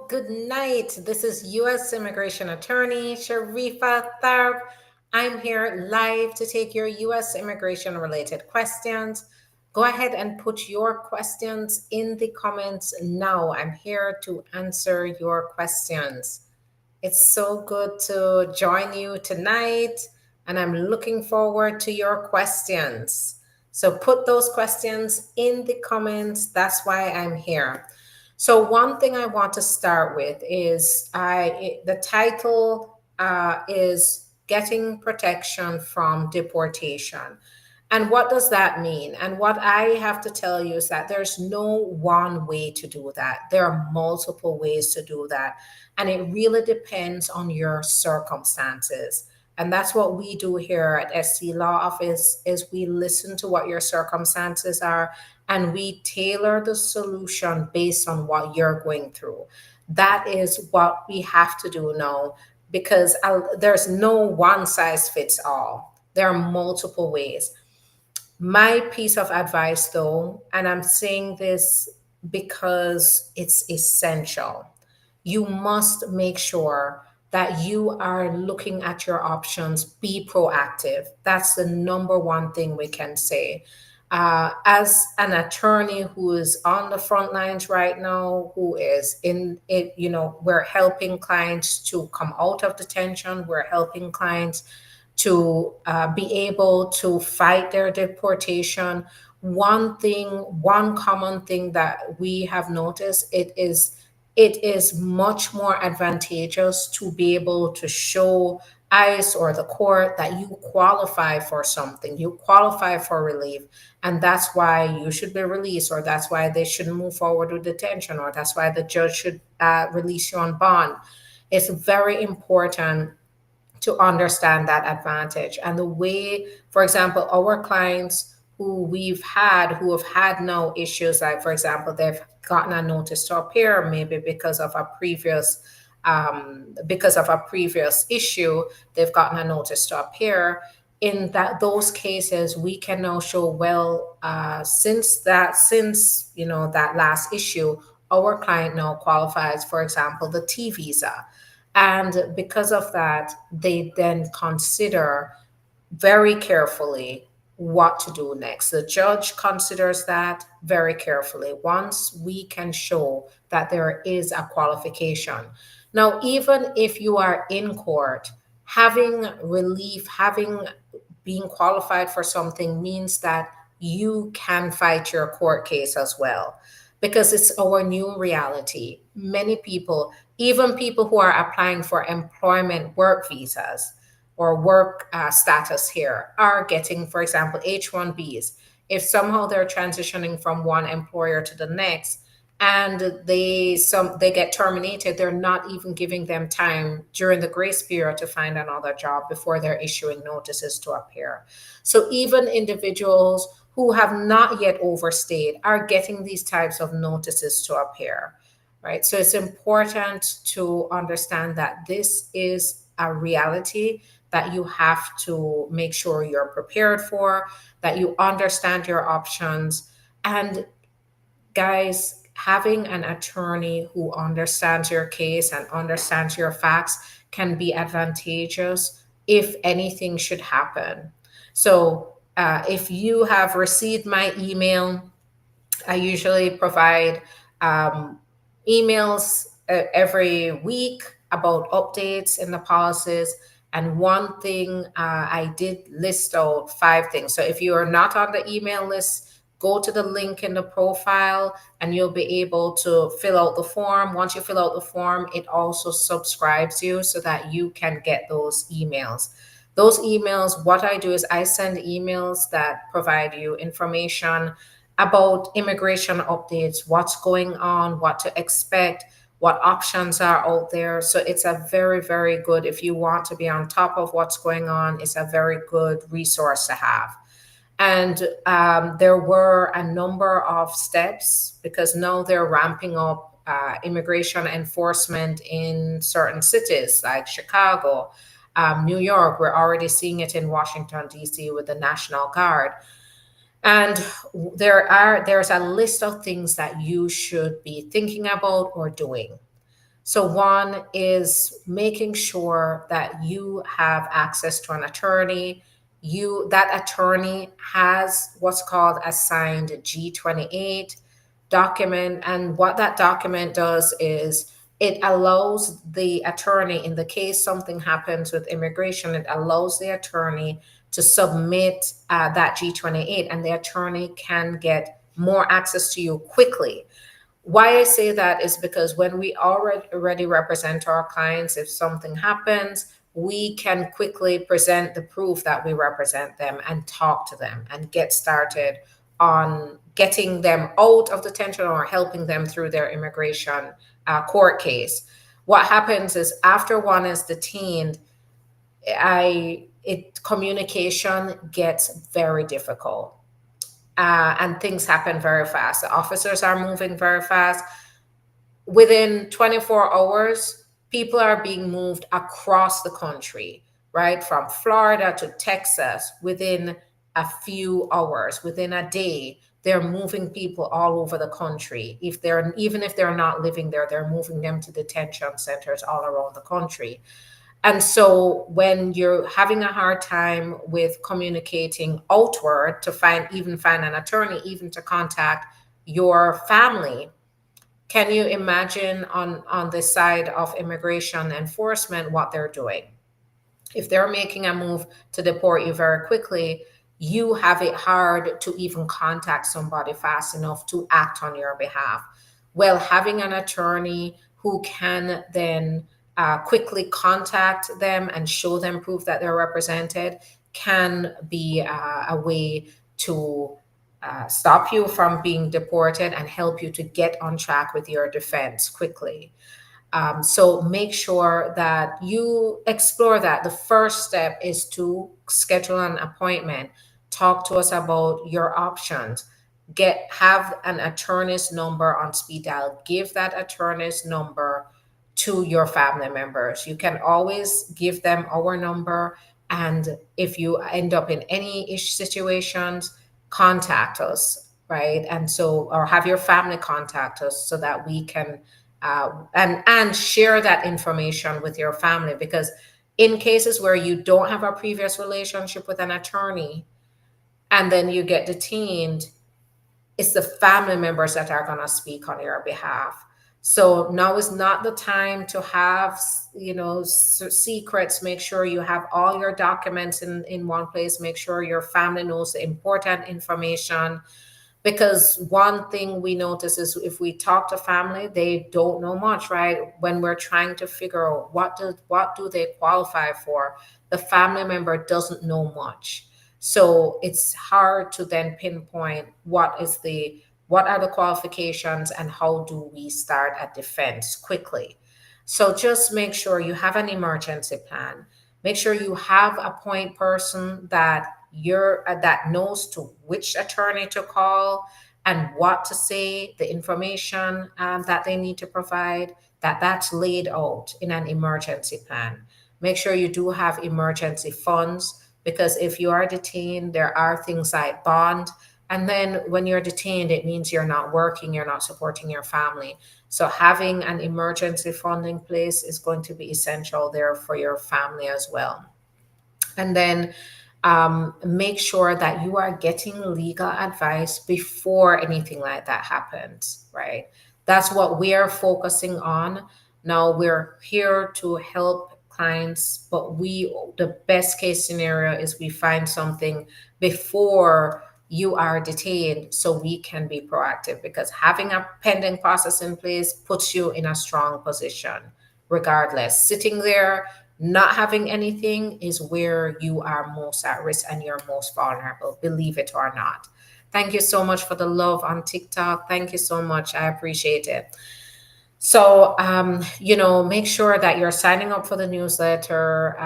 good night. This is U.S. Immigration Attorney Sharifa Tharp. I'm here live to take your U.S. immigration related questions. Go ahead and put your questions in the comments now. I'm here to answer your questions. It's so good to join you tonight, and I'm looking forward to your questions. So put those questions in the comments. That's why I'm here. So one thing I want to start with is the title is Getting Protection from Deportation. And what does that mean? And what I have to tell you is that there's no one way to do that. There are multiple ways to do that. And it really depends on your circumstances. And that's what we do here at SC Law Office is we listen to what your circumstances are and we tailor the solution based on what you're going through. That is what we have to do now because there's no one size fits all. There are multiple ways. My piece of advice, though, and I'm saying this because it's essential, you must make sure that you are looking at your options, be proactive. That's the number one thing we can say. As an attorney who is on the front lines right now, who is in it, we're helping clients to come out of detention, we're helping clients to be able to fight their deportation. One common thing that we have noticed, it is much more advantageous to be able to show ICE or the court that you qualify for something, you qualify for relief, and that's why you should be released, or that's why they shouldn't move forward with detention, or that's why the judge should release you on bond. It's very important to understand that advantage. And the way, for example, our clients who have had no issues, like for example, they've gotten a notice to appear, maybe because of a previous issue, they've gotten a notice to appear. In those cases, we can now show, well, since that last issue, our client now qualifies, for example, the T visa. And because of that, they then consider very carefully what to do next. The judge considers that very carefully once we can show that there is a qualification. Now, even if you are in court, having relief, having being qualified for something means that you can fight your court case as well because it's our new reality. Many people, even people who are applying for employment work visas or work status here, are getting, for example, H-1Bs. If somehow they're transitioning from one employer to the next, and they get terminated, they're not even giving them time during the grace period to find another job before they're issuing notices to appear. So even individuals who have not yet overstayed are getting these types of notices to appear, right? So it's important to understand that this is a reality that you have to make sure you're prepared for, that you understand your options. And guys, having an attorney who understands your case and understands your facts can be advantageous if anything should happen. So, if you have received my email, I usually provide um, emails every week about updates in the policies. And one thing I did list out 5 things. So if you are not on the email list, go to the link in the profile and you'll be able to fill out the form. Once you fill out the form, it also subscribes you so that you can get those emails. Those emails, what I do is I send emails that provide you information about immigration updates, what's going on, what to expect, what options are out there. So it's a very, very good, if you want to be on top of what's going on, it's a very good resource to have. And there were a number of steps because now they're ramping up immigration enforcement in certain cities like Chicago, New York. We're already seeing it in Washington, D.C. with the National Guard. And there's a list of things that you should be thinking about or doing. So one is making sure that you have access to an attorney. That attorney has what's called a signed G28 document, and what that document does is it allows the attorney, in the case something happens with immigration, it allows the attorney to submit that G28, and the attorney can get more access to you quickly. Why I say that is because when we already represent our clients, if something happens, we can quickly present the proof that we represent them and talk to them and get started on getting them out of detention or helping them through their immigration court case. What happens is after one is detained, communication gets very difficult, and things happen very fast. The officers are moving very fast. Within 24 hours, people are being moved across the country, right? From Florida to Texas within a few hours, within a day. They're moving people all over the country. Even if they're not living there, they're moving them to detention centers all around the country. And so when you're having a hard time with communicating outward to find an attorney, even to contact your family, can you imagine on the side of immigration enforcement what they're doing? If they're making a move to deport you very quickly, you have it hard to even contact somebody fast enough to act on your behalf. Well, having an attorney who can then quickly contact them and show them proof that they're represented can be a way to stop you from being deported and help you to get on track with your defense quickly. So make sure that you explore that. The first step is to schedule an appointment. Talk to us about your options. Have an attorney's number on speed dial. Give that attorney's number to your family members. You can always give them our number, and if you end up in any ish situations, contact us, right? And so, or have your family contact us so that we can and share that information with your family, because in cases where you don't have a previous relationship with an attorney and then you get detained, it's the family members that are going to speak on your behalf. So now is not the time to have, secrets. Make sure you have all your documents in one place. Make sure your family knows the important information, because one thing we notice is if we talk to family, they don't know much, right? When we're trying to figure out what do they qualify for, the family member doesn't know much. So it's hard to then pinpoint what are the qualifications and how do we start a defense quickly. So just make sure you have an emergency plan. Make sure you have a point person that knows to which attorney to call and what to say, the information that they need to provide, that's laid out in an emergency plan. Make sure you do have emergency funds, because if you are detained, there are things like bond. And then when you're detained, it means you're not working, you're not supporting your family. So having an emergency fund in place is going to be essential there for your family as well. And then make sure that you are getting legal advice before anything like that happens, right? That's what we are focusing on. Now we're here to help clients, but the best case scenario is we find something before you are detained so we can be proactive, because having a pending process in place puts you in a strong position regardless. Sitting there not having anything is where you are most at risk and you're most vulnerable, believe it or not. Thank you so much for the love on TikTok. Thank you so much. I appreciate it. So, make sure that you're signing up for the newsletter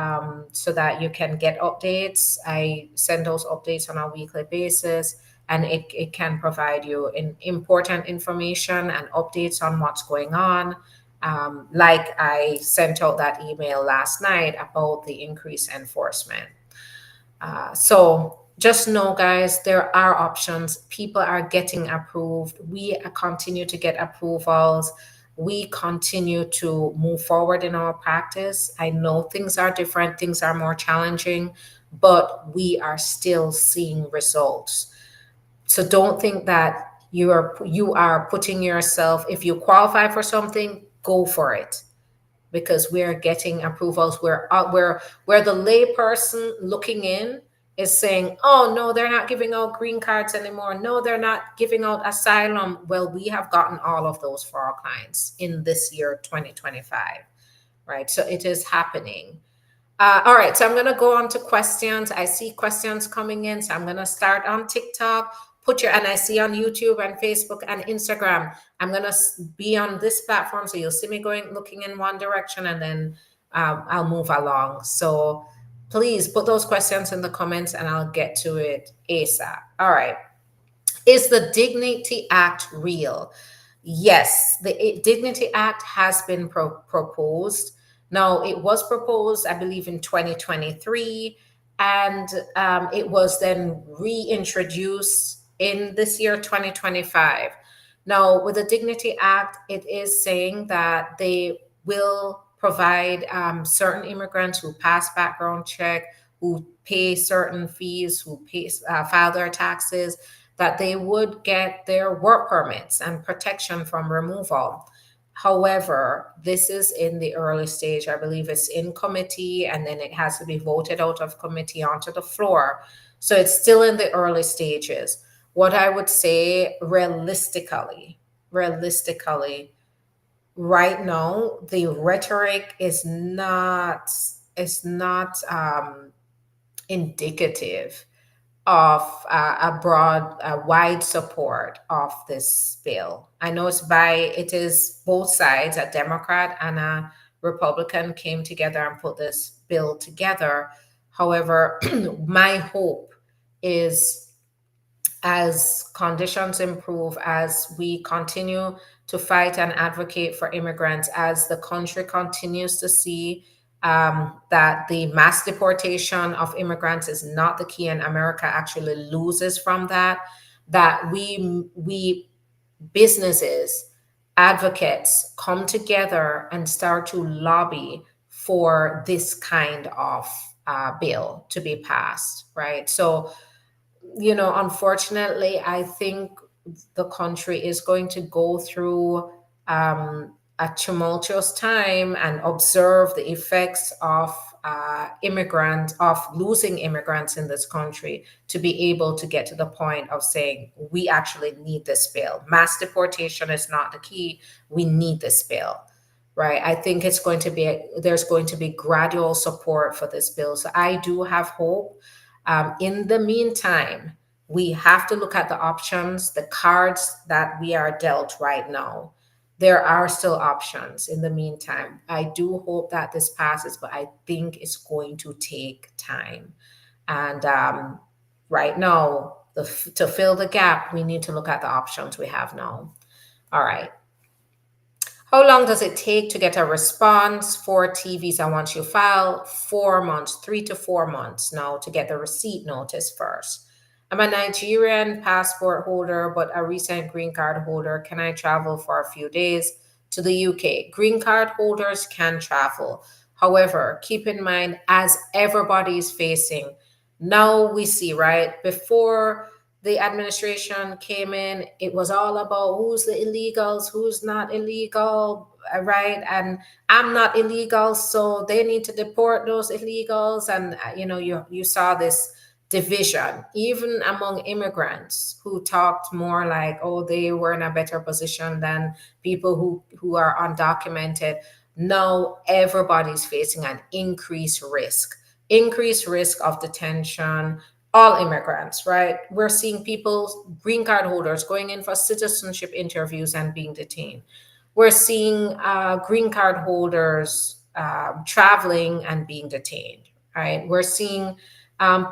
so that you can get updates. I send those updates on a weekly basis, and it can provide you important information and updates on what's going on. Like I sent out that email last night about the increased enforcement. So just know, guys, there are options. People are getting approved. We continue to get approvals. we continue to move forward in our practice. I know things are different, things are more challenging, but we are still seeing results. So don't think that you are putting yourself, if you qualify for something, go for it, because we're getting approvals. Where the layperson looking in is saying, "Oh no, they're not giving out green cards anymore. No, they're not giving out asylum." Well, we have gotten all of those for our clients in this year, 2025, right? So it is happening. All right, so I'm going to go on to questions. I see questions coming in, so I'm going to start on TikTok. And I see on YouTube and Facebook and Instagram. I'm going to be on this platform, so you'll see me looking in one direction, and then I'll move along. So please put those questions in the comments, and I'll get to it ASAP. All right. Is the Dignity Act real? Yes, the Dignity Act has been proposed. Now, it was proposed, I believe, in 2023, and it was then reintroduced in this year, 2025. Now, with the Dignity Act, it is saying that they will provide certain immigrants who pass background check, who pay certain fees, who file their taxes, that they would get their work permits and protection from removal. However, this is in the early stage. I believe it's in committee, and then it has to be voted out of committee onto the floor. So it's still in the early stages. What I would say realistically, right now, the rhetoric is not indicative of a wide support of this bill. I know it is both sides, a Democrat and a Republican came together and put this bill together. However, my hope is, as conditions improve, as we continue to fight and advocate for immigrants, as the country continues to see that the mass deportation of immigrants is not the key, and America actually loses from that, that we businesses, advocates come together and start to lobby for this kind of bill to be passed, right? So unfortunately, I think the country is going to go through a tumultuous time and observe the effects of losing immigrants in this country, to be able to get to the point of saying, we actually need this bill. Mass deportation is not the key. We need this bill. Right. I think there's going to be gradual support for this bill. So I do have hope. In the meantime, we have to look at the options, the cards that we are dealt right now. There are still options in the meantime. I do hope that this passes, but I think it's going to take time. And right now, to fill the gap, we need to look at the options we have now. All right. How long does it take to get a response for T visa once you file? 4 months, 3 to 4 months now to get the receipt notice first. I'm a Nigerian passport holder, but a recent green card holder. Can I travel for a few days to the UK? Green card holders can travel. However, keep in mind, as everybody is facing, now we see, right? Before the administration came in, it was all about who's the illegals, who's not illegal, right? And I'm not illegal, so they need to deport those illegals. And you saw this division, even among immigrants, who talked more like, oh, they were in a better position than people who are undocumented. Now everybody's facing an increased risk of detention. All immigrants, right? We're seeing people, green card holders, going in for citizenship interviews and being detained. We're seeing green card holders traveling and being detained, right? We're seeing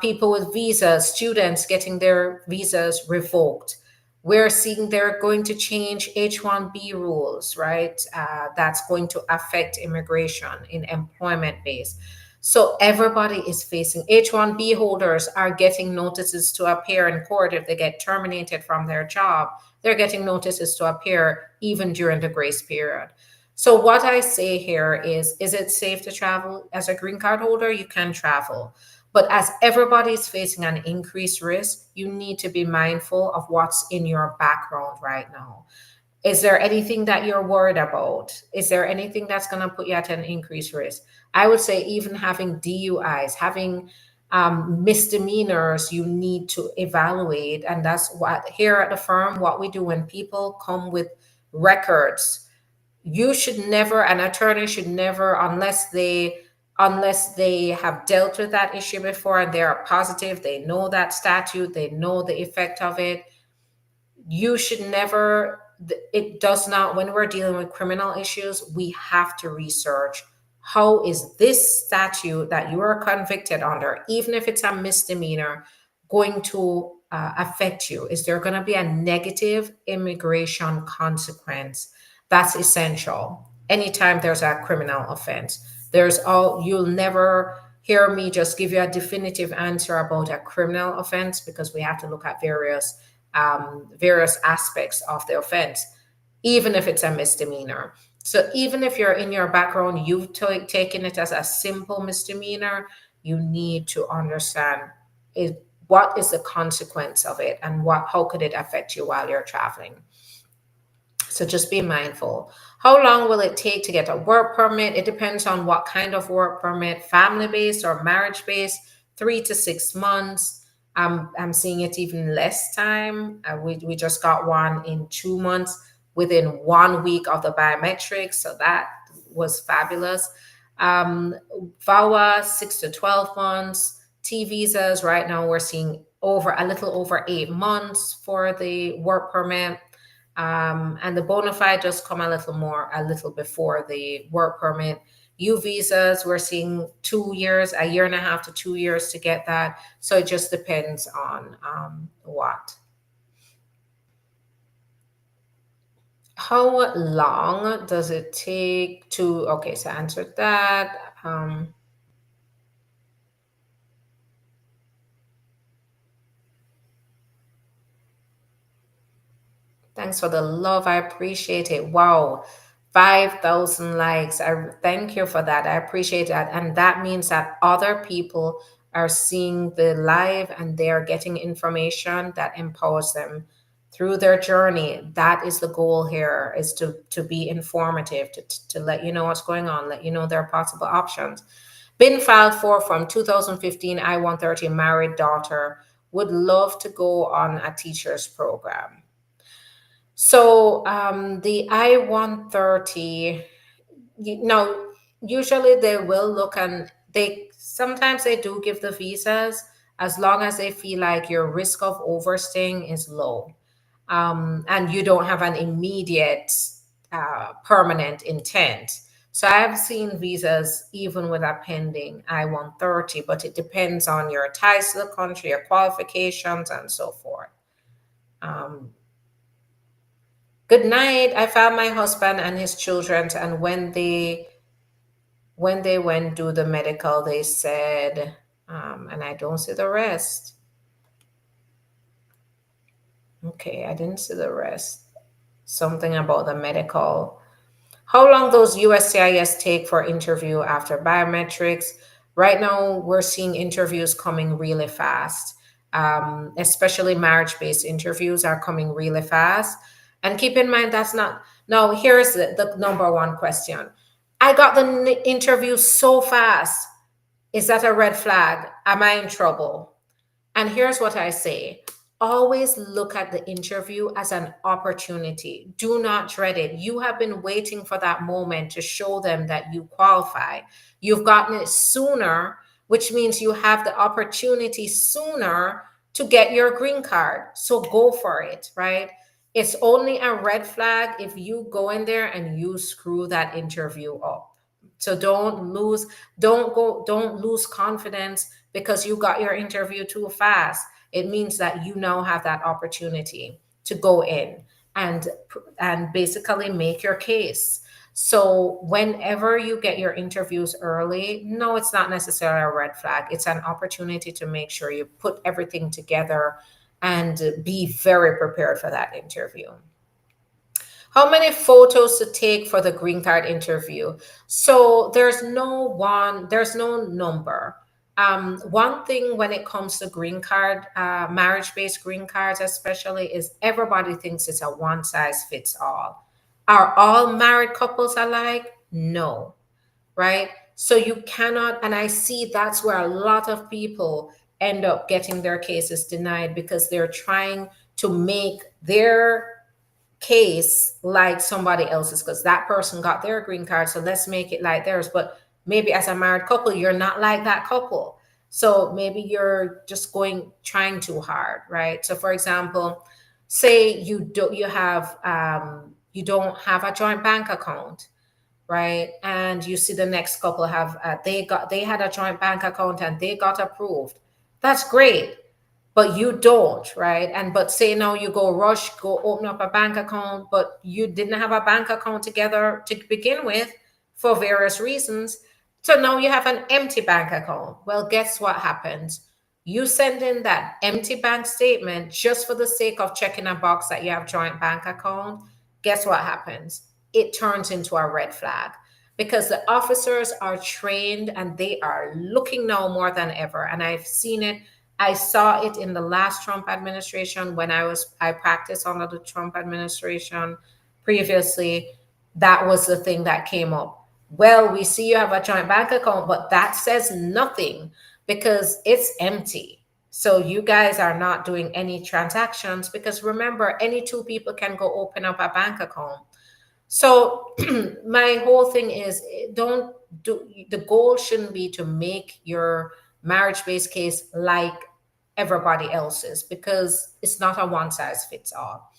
people with visas, students getting their visas revoked. We're seeing they're going to change H-1B rules, right? That's going to affect immigration in employment base. So everybody is facing H-1B holders are getting notices to appear in court if they get terminated from their job. They're getting notices to appear even during the grace period. So what I say here is it safe to travel? As a green card holder, you can travel. But as everybody is facing an increased risk, you need to be mindful of what's in your background right now. Is there anything that you're worried about? Is there anything that's going to put you at an increased risk? I would say even having DUIs, having misdemeanors, you need to evaluate. And that's what here at the firm, what we do when people come with records, you should never, an attorney should never, unless they have dealt with that issue before and they are positive, they know that statute, they know the effect of it, you should never, it does not, when we're dealing with criminal issues, we have to research how is this statute that you are convicted under, even if it's a misdemeanor, going to affect you. Is there going to be a negative immigration consequence? That's essential anytime there's a criminal offense. You'll never hear me just give you a definitive answer about a criminal offense, because we have to look at various aspects of the offense, even if it's a misdemeanor. So even if you're in your background, you've taken it as a simple misdemeanor, you need to understand what is the consequence of it, and how could it affect you while you're traveling. So just be mindful. How long will it take to get a work permit? It depends on what kind of work permit, family based or marriage based, 3 to 6 months. I'm seeing it even less time. We just got one in 2 months within 1 week of the biometrics. So that was fabulous. VAWA, 6 to 12 months. T visas, right now we're seeing a little over 8 months for the work permit. And the bona fide just come a little before the work permit. U visas, we're seeing 2 years, a year and a half to 2 years to get that. So it just depends on what. How long does it take to, okay, so I answered that. Thanks for the love. I appreciate it. Wow. 5,000 likes. I thank you for that. I appreciate that. And that means that other people are seeing the live and they are getting information that empowers them through their journey. That is the goal here, is to be informative, to let you know what's going on, let you know there are possible options. Been filed for from 2015, I-130, married daughter, would love to go on a teacher's program. So the I-130, usually they will look, and they sometimes they do give the visas as long as they feel like your risk of overstaying is low, and you don't have an immediate permanent intent. So I've seen visas even with a pending I-130, but it depends on your ties to the country, your qualifications, and so forth. Um, Good night. I found my husband and his children, and when they went do the medical, they said, and I don't see the rest. Okay, I didn't see the rest. Something about the medical. How long those USCIS take for interview after biometrics? Right now, we're seeing interviews coming really fast. Especially marriage-based interviews are coming really fast. And keep in mind, that's not, no, here's the number one question. I got the interview so fast. Is that a red flag? Am I in trouble? And here's what I say. Always look at the interview as an opportunity. Do not dread it. You have been waiting for that moment to show them that you qualify. You've gotten it sooner, which means you have the opportunity sooner to get your green card. So go for it, right? It's only a red flag if you go in there and you screw that interview up. So don't lose confidence because you got your interview too fast. It means that you now have that opportunity to go in and basically make your case. So whenever you get your interviews early, no, it's not necessarily a red flag. It's an opportunity to make sure you put everything together and be very prepared for that interview. How many photos to take for the green card interview? So there's no number. One thing when it comes to green card, marriage based green cards, especially, is everybody thinks it's a one size fits all. Are all married couples alike? No, right? So you cannot, and I see that's where a lot of people end up getting their cases denied because they're trying to make their case like somebody else's because that person got their green card, so let's make it like theirs. But maybe as a married couple, you're not like that couple. So maybe you're just going trying too hard, right? So for example, say you don't have a joint bank account, right? And you see the next couple have they had a joint bank account and they got approved. That's great, but you don't, right? And but say now you go open up a bank account, but you didn't have a bank account together to begin with for various reasons. So now you have an empty bank account. Well, guess what happens? You send in that empty bank statement just for the sake of checking a box that you have joint bank account. Guess what happens? It turns into a red flag because the officers are trained and they are looking now more than ever. And I've seen it. I saw it in the last Trump administration when I practiced under the Trump administration previously. That was the thing that came up. Well, we see you have a joint bank account, but that says nothing because it's empty. So you guys are not doing any transactions because remember, any two people can go open up a bank account. So my whole thing is don't do the goal shouldn't be to make your marriage based case like everybody else's because it's not a one size fits all.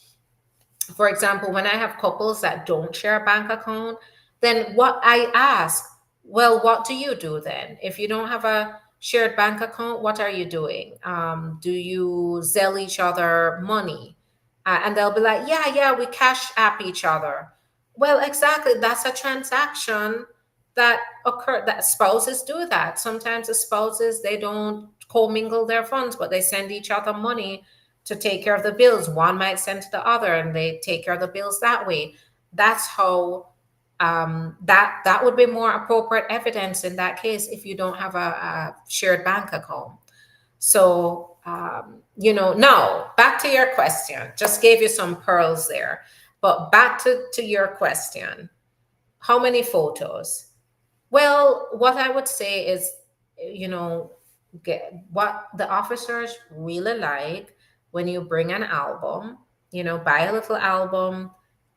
For example, when I have couples that don't share a bank account, then what I ask, well, what do you do then? If you don't have a shared bank account, what are you doing? Do you sell each other money? And they'll be like, yeah, we cash app each other. Well, exactly. That's a transaction that occur that spouses do that. Sometimes the spouses they don't commingle their funds, but they send each other money to take care of the bills. One might send to the other, and they take care of the bills that way. That's how that would be more appropriate evidence in that case if you don't have a shared bank account. So now back to your question. Just gave you some pearls there, but back to your question. How many photos? Well, what I would say is, you know, get what the officers really like when you bring an album, buy a little album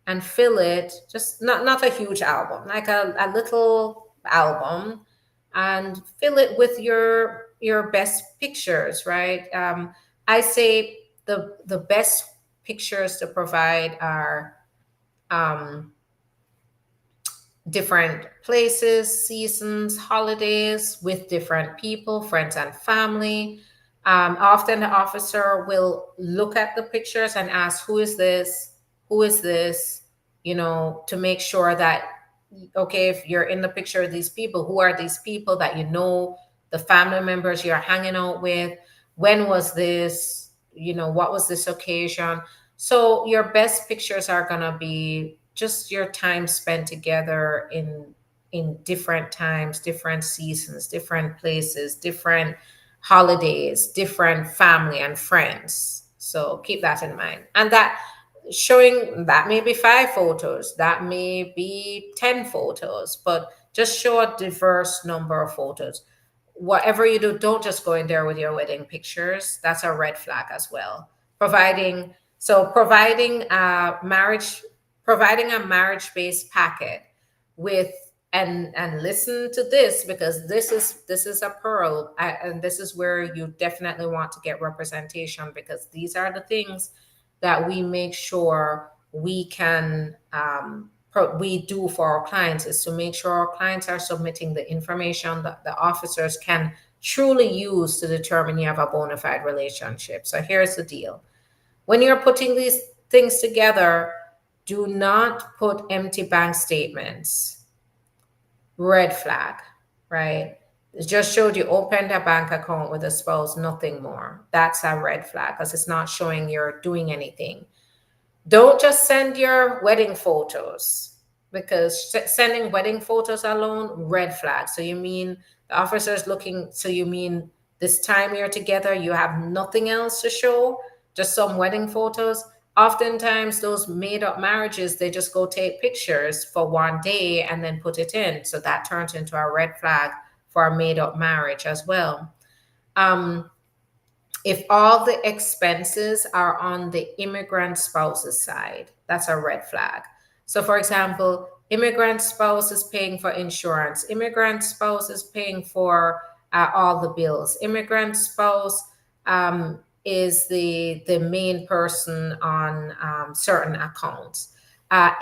and fill it, just not a huge album, like a little album, and fill it with your best pictures, right? I say the best pictures to provide are um, different places, seasons, holidays with different people, friends and family. Often the officer will look at the pictures and ask, who is this? Who is this? To make sure that, okay, if you're in the picture of these people, who are these people that the family members you're hanging out with? When was this? What was this occasion? So your best pictures are going to be just your time spent together in different times, different seasons, different places, different holidays, different family and friends. So keep that in mind. And that showing that may be 5 photos, that may be 10 photos, but just show a diverse number of photos. Whatever you do, don't just go in there with your wedding pictures. That's a red flag as well. Providing a marriage based packet with and listen to this because this is a pearl, and this is where you definitely want to get representation because these are the things that we make sure we can we do for our clients, is to make sure our clients are submitting the information that the officers can truly use to determine you have a bona fide relationship. So here's the deal. When you're putting these things together, Do not put empty bank statements. Red flag, right? It just showed you opened a bank account with a spouse, nothing more. That's a red flag because it's not showing you're doing anything. Don't just send your wedding photos, because sending wedding photos alone, red flag. So you mean the officer's looking, so you mean this time you're together, you have nothing else to show, just some wedding photos? Oftentimes, those made up marriages, they just go take pictures for one day and then put it in. So that turns into a red flag for a made up marriage as well. Um, if all the expenses are on the immigrant spouse's side, that's a red flag. So, for example, immigrant spouse is paying for insurance, immigrant spouse is paying for all the bills, immigrant spouse is the main person on certain accounts.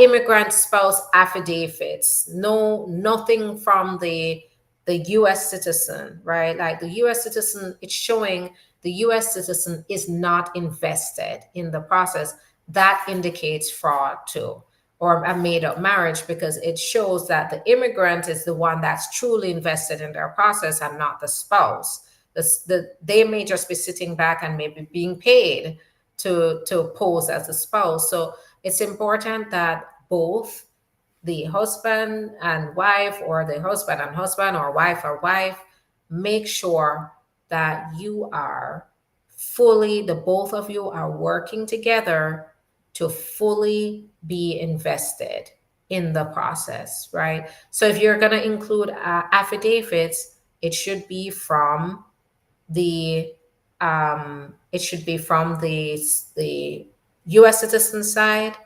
Immigrant spouse affidavits, no, nothing from the U.S. citizen, right? Like the U.S. citizen, it's showing the US citizen is not invested in the process. That indicates fraud too, or a made up marriage, because it shows that the immigrant is the one that's truly invested in their process and not the spouse. They may just be sitting back and maybe being paid to pose as a spouse. So it's important that both the husband and wife, or the husband and husband, or wife, make sure that you are fully, the both of you are working together to fully be invested in the process, right? So if you're going to include affidavits, it should be from the the U.S. citizen side,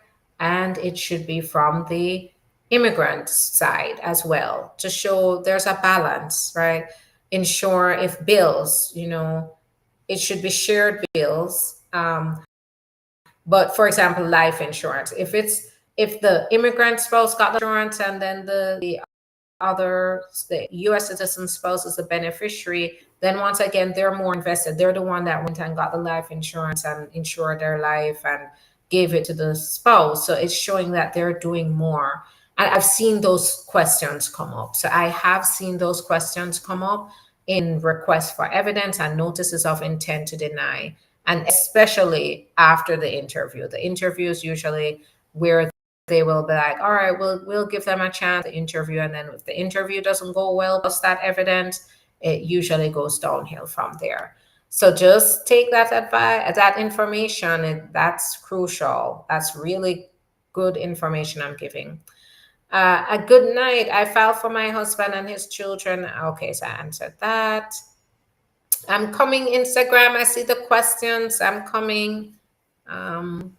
and it should be from the immigrant side as well, to show there's a balance, right? Ensure if bills, it should be shared bills. But for example, life insurance, if the immigrant spouse got the insurance, and then the US citizen spouse is the beneficiary, then once again, they're more invested. They're the one that went and got the life insurance and insured their life and gave it to the spouse. So it's showing that they're doing more. And I've seen those questions come up. So I have seen those questions come up in requests for evidence and notices of intent to deny. And especially after the interview. The interview is usually where they will be like, all right, we'll give them a chance to interview. And then if the interview doesn't go well, plus that evidence, it usually goes downhill from there. So just take that advice, that information, that's crucial. That's really good information I'm giving. A good night. I filed for my husband and his children. Okay, so I answered that. I'm coming, Instagram. I see the questions. I'm coming. Um,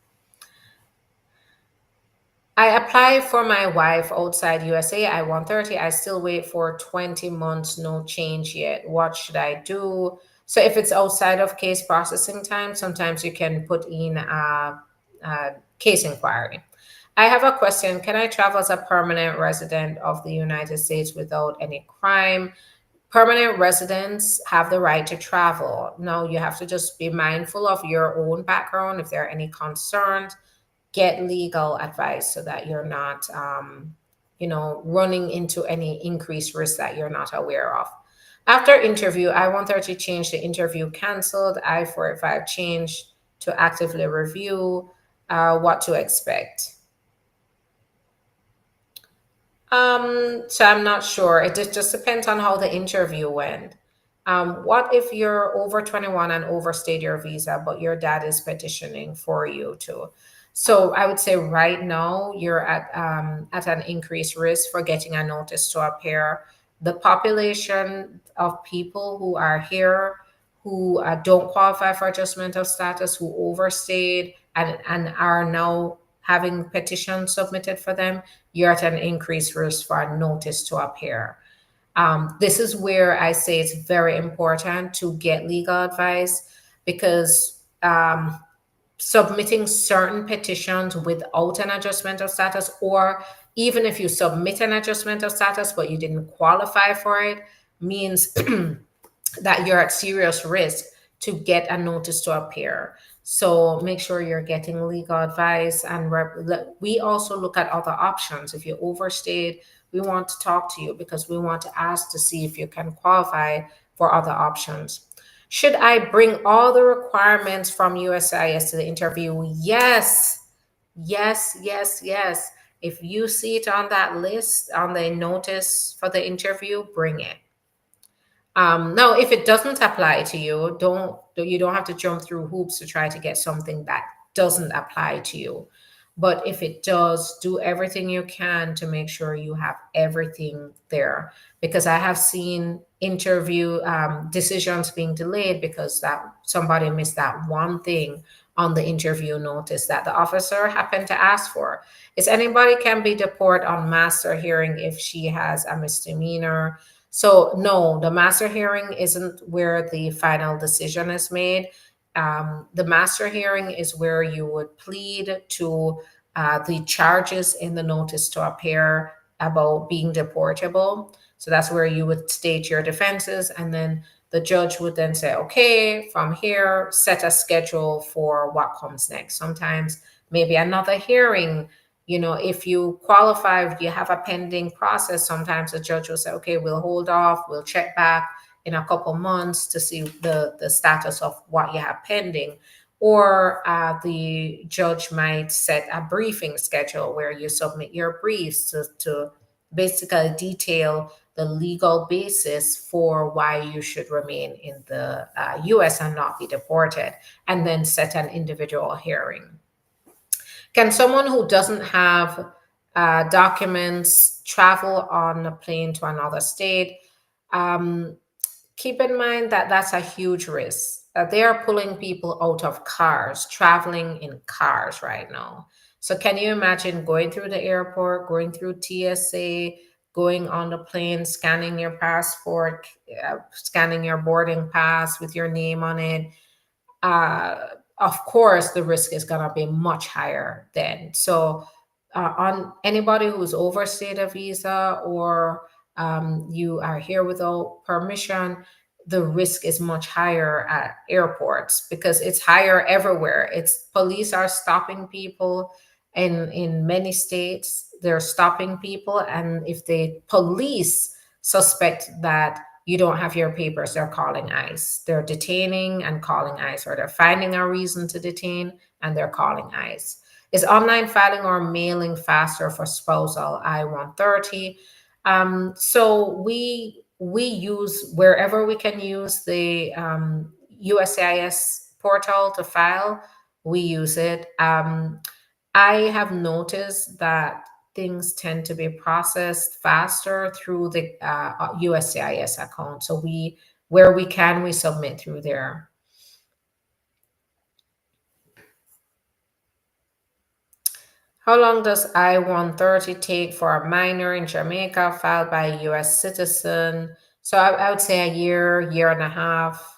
I applied for my wife outside USA. I-130. I still wait for 20 months, no change yet. What should I do? So if it's outside of case processing time, sometimes you can put in a case inquiry. I have a question. Can I travel as a permanent resident of the United States without any crime? Permanent residents have the right to travel. Now, you have to just be mindful of your own background. If there are any concerns, get legal advice so that you're not, running into any increased risk that you're not aware of. After interview, I-130 changed the interview canceled. I-485 changed to actively review. What to expect? So I'm not sure. It just depends on how the interview went. What if you're over 21 and overstayed your visa, but your dad is petitioning for you to? So I would say right now you're at an increased risk for getting a notice to appear. The population of people who are here who don't qualify for adjustment of status, who overstayed and are now having petitions submitted for them, you're at an increased risk for a notice to appear. This is where I say it's very important to get legal advice, because submitting certain petitions without an adjustment of status, or even if you submit an adjustment of status but you didn't qualify for it, means that you're at serious risk to get a notice to appear. So make sure you're getting legal advice. And we also look at other options. If you overstayed, we want to talk to you because we want to ask to see if you can qualify for other options. Should I bring all the requirements from USIS to the interview? Yes, yes, yes, yes. If you see it on that list, on the notice for the interview, bring it. Now, if it doesn't apply to you, you don't have to jump through hoops to try to get something that doesn't apply to you. But if it does, do everything you can to make sure you have everything there. Because I have seen interview decisions being delayed because that somebody missed that one thing on the interview notice that the officer happened to ask for. Is anybody can be deported on master hearing if she has a misdemeanor? So, no, the master hearing isn't where the final decision is made. The master hearing is where you would plead to the charges in the notice to appear about being deportable. So, that's where you would state your defenses, and then the judge would then say, okay, from here, set a schedule for what comes next. Sometimes maybe another hearing. If you qualify, if you have a pending process, sometimes the judge will say, okay, we'll hold off, we'll check back in a couple months to see the status of what you have pending. Or the judge might set a briefing schedule where you submit your briefs to basically detail the legal basis for why you should remain in the US and not be deported, and then set an individual hearing. Can someone who doesn't have documents travel on a plane to another state? Um, Keep in mind that that's a huge risk. That they are pulling people out of cars, traveling in cars right now. So can you imagine going through the airport, going through TSA, going on the plane, scanning your passport, scanning your boarding pass with your name on it? uh, of course, the risk is going to be much higher then. So, on anybody who's overstayed a visa, or you are here without permission, the risk is much higher at airports because it's higher everywhere. It's police are stopping people in many states. They're stopping people, and if the police suspect that you don't have your papers, they're calling ICE. They're detaining and calling ICE, or they're finding a reason to detain and they're calling ICE. Is online filing or mailing faster for spousal I-130? So we use wherever we can use the USCIS portal to file. We use it. I have noticed that things tend to be processed faster through the USCIS account. So where we can, we submit through there. How long does I-130 take for a minor in Jamaica filed by a US citizen? So I would say a year, year and a half.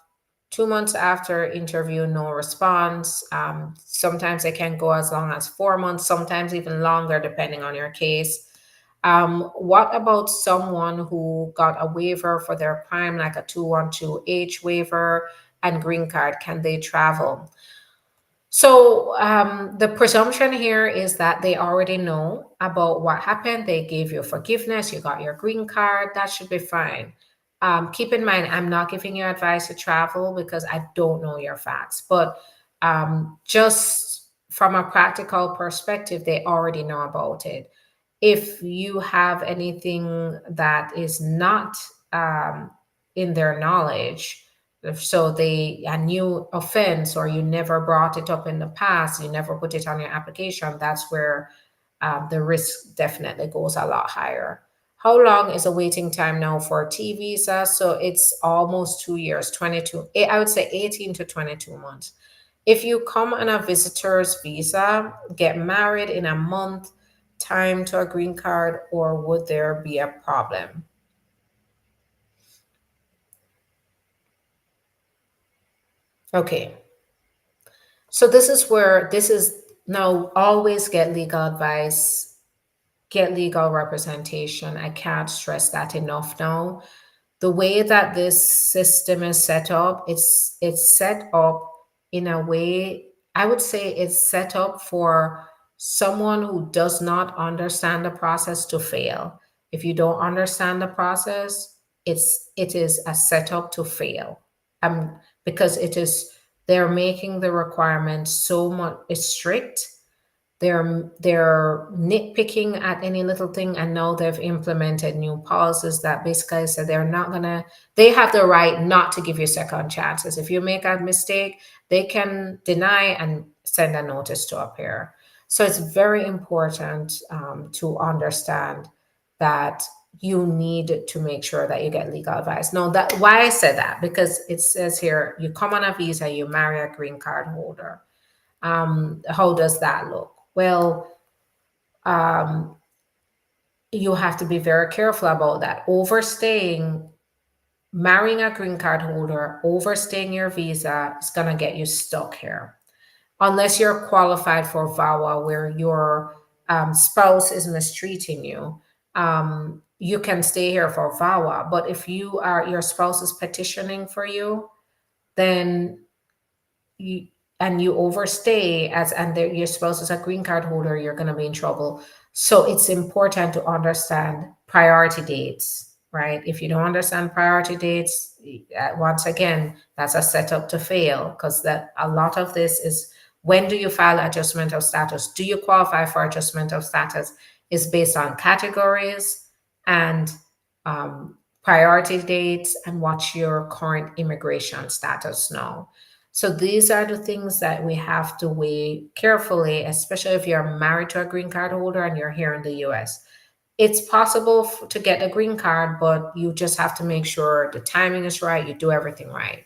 2 months after interview, no response. Sometimes it can go as long as 4 months, sometimes even longer, depending on your case. What about someone who got a waiver for their crime, like a 212H waiver and green card? Can they travel? So the presumption here is that they already know about what happened. They gave you forgiveness. You got your green card. That should be fine. Keep in mind, I'm not giving you advice to travel because I don't know your facts. But just from a practical perspective, they already know about it. If you have anything that is not in their knowledge, so a new offense, or you never brought it up in the past, you never put it on your application, that's where the risk definitely goes a lot higher. How long is a waiting time now for a T visa? So it's almost 2 years, 22, I would say 18 to 22 months. If you come on a visitor's visa, get married in a month time to a green card, or would there be a problem? Okay. So this is now, always get legal advice, get legal representation. I can't stress that enough now. The way that this system is set up, it's set up in a way. I would say it's set up for someone who does not understand the process to fail. If you don't understand the process, it is a setup to fail. Because they're making the requirements so much strict. They're nitpicking at any little thing, and now they've implemented new policies that basically say they have the right not to give you second chances. If you make a mistake, they can deny and send a notice to appear. So it's very important to understand that you need to make sure that you get legal advice. Now, that why I said that, because it says here you come on a visa, you marry a green card holder. How does that look? Well, um, you have to be very careful about that. Overstaying, marrying a green card holder, overstaying your visa is going to get you stuck here. Unless you're qualified for VAWA, where your spouse is mistreating you, you can stay here for VAWA. But if your spouse is petitioning for you, then you and you overstay your spouse is a green card holder, you're going to be in trouble. So it's important to understand priority dates, right? If you don't understand priority dates, once again, that's a setup to fail, because that a lot of this is, when do you file adjustment of status? Do you qualify for adjustment of status? Is based on categories and priority dates, and what's your current immigration status now. So these are the things that we have to weigh carefully, especially if you're married to a green card holder and you're here in the US. It's possible to get a green card, but you just have to make sure the timing is right, you do everything right.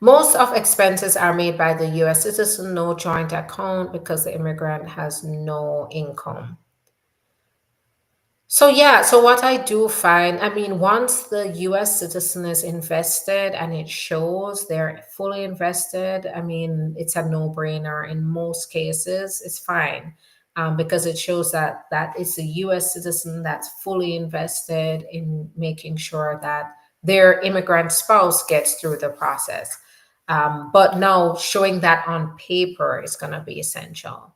Most of expenses are made by the US citizen, no joint account, because the immigrant has no income. So yeah, so what I do find, I mean, once the US citizen is invested and it shows they're fully invested, I mean, it's a no-brainer in most cases. It's fine, because it shows that it's a US citizen that's fully invested in making sure that their immigrant spouse gets through the process. But now showing that on paper is going to be essential.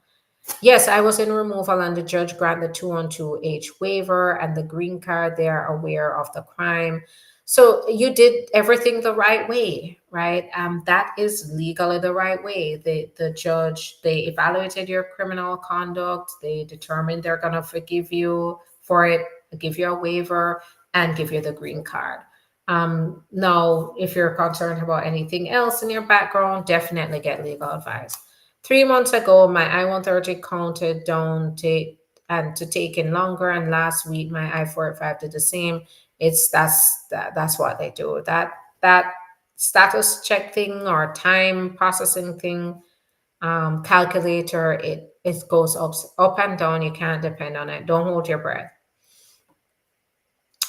Yes, I was in removal and the judge granted the 212H waiver and the green card. They are aware of the crime. So you did everything the right way, right? That is legally the right way. The judge, they evaluated your criminal conduct. They determined they're going to forgive you for it, give you a waiver, and give you the green card. Now, if you're concerned about anything else in your background, definitely get legal advice. 3 months ago, my I-130 counted down to taking longer, and last week my I-45 did the same. That's what they do. That status check thing or time processing thing, calculator, it goes up and down. You can't depend on it. Don't hold your breath.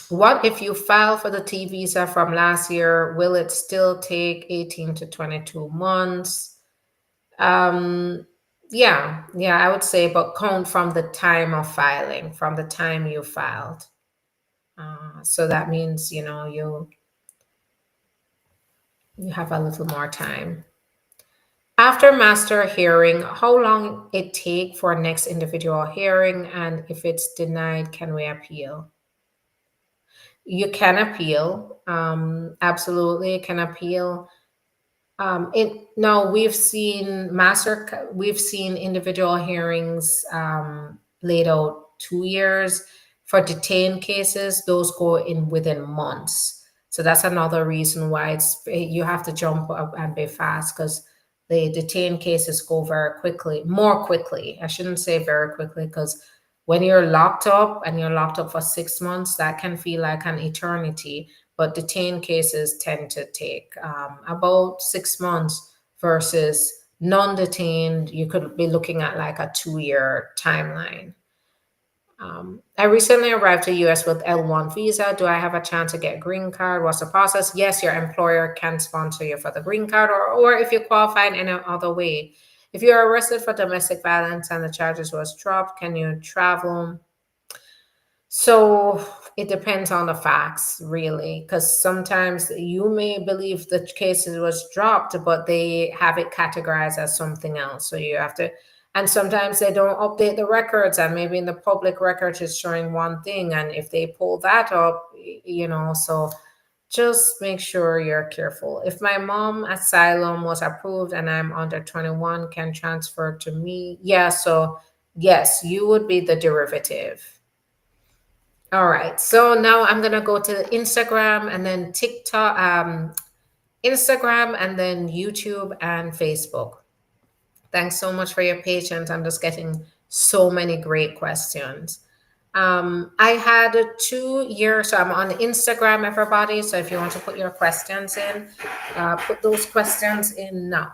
What if you file for the T visa from last year? Will it still take 18 to 22 months? Um, yeah, I would say, but count from the time of filing, from the time you filed. So that means, you have a little more time. After master hearing, how long it take for next individual hearing, and if it's denied, can we appeal? You can appeal. Absolutely, can appeal. It no, we've seen individual hearings laid out 2 years. For detained cases, those go in within months. So that's another reason why you have to jump up and be fast, because the detained cases go very quickly, more quickly. I shouldn't say very quickly, because when you're locked up and you're locked up for 6 months, that can feel like an eternity, but detained cases tend to take about 6 months versus non-detained. You could be looking at like a 2 year timeline. I recently arrived to US with L1 visa. Do I have a chance to get green card? What's the process? Yes, your employer can sponsor you for the green card, or if you qualify in any other way. If you are arrested for domestic violence and the charges was dropped, can you travel? So it depends on the facts, really, because sometimes you may believe the case was dropped, but they have it categorized as something else. So you have to, and sometimes they don't update the records, and maybe in the public record is showing one thing, and if they pull that up, so just make sure you're careful. If my mom asylum was approved and I'm under 21, can transfer to me? Yeah, so yes, you would be the derivative. All right. So now I'm gonna go to Instagram and then TikTok, Instagram and then YouTube and Facebook. Thanks so much for your patience. I'm just getting so many great questions. I had a 2 year, so I'm on Instagram, everybody. So if you want to put your questions in, put those questions in now.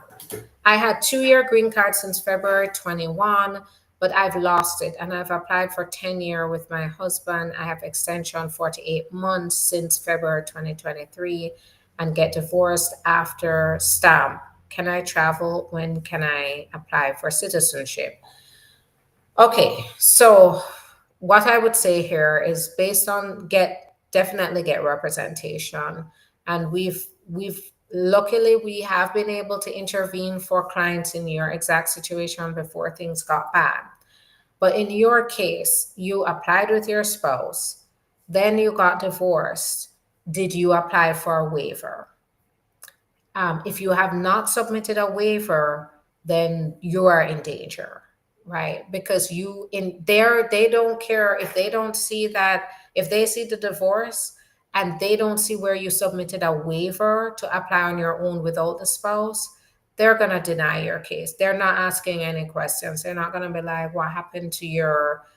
I had 2 year green card since February 21, but I've lost it and I've applied for 10 year with my husband. I have extension 48 months since February 2023 and get divorced after stamp. Can I travel? When can I apply for citizenship? Okay, so what I would say here is based on definitely get representation, and we've luckily we have been able to intervene for clients in your exact situation before things got bad. But in your case, you applied with your spouse, then you got divorced. Did you apply for a waiver? If you have not submitted a waiver, then you are in danger, right? Because you in there, they don't care if they don't see that, if they see the divorce and they don't see where you submitted a waiver to apply on your own without the spouse, they're going to deny your case. They're not asking any questions. They're not going to be like, what happened to your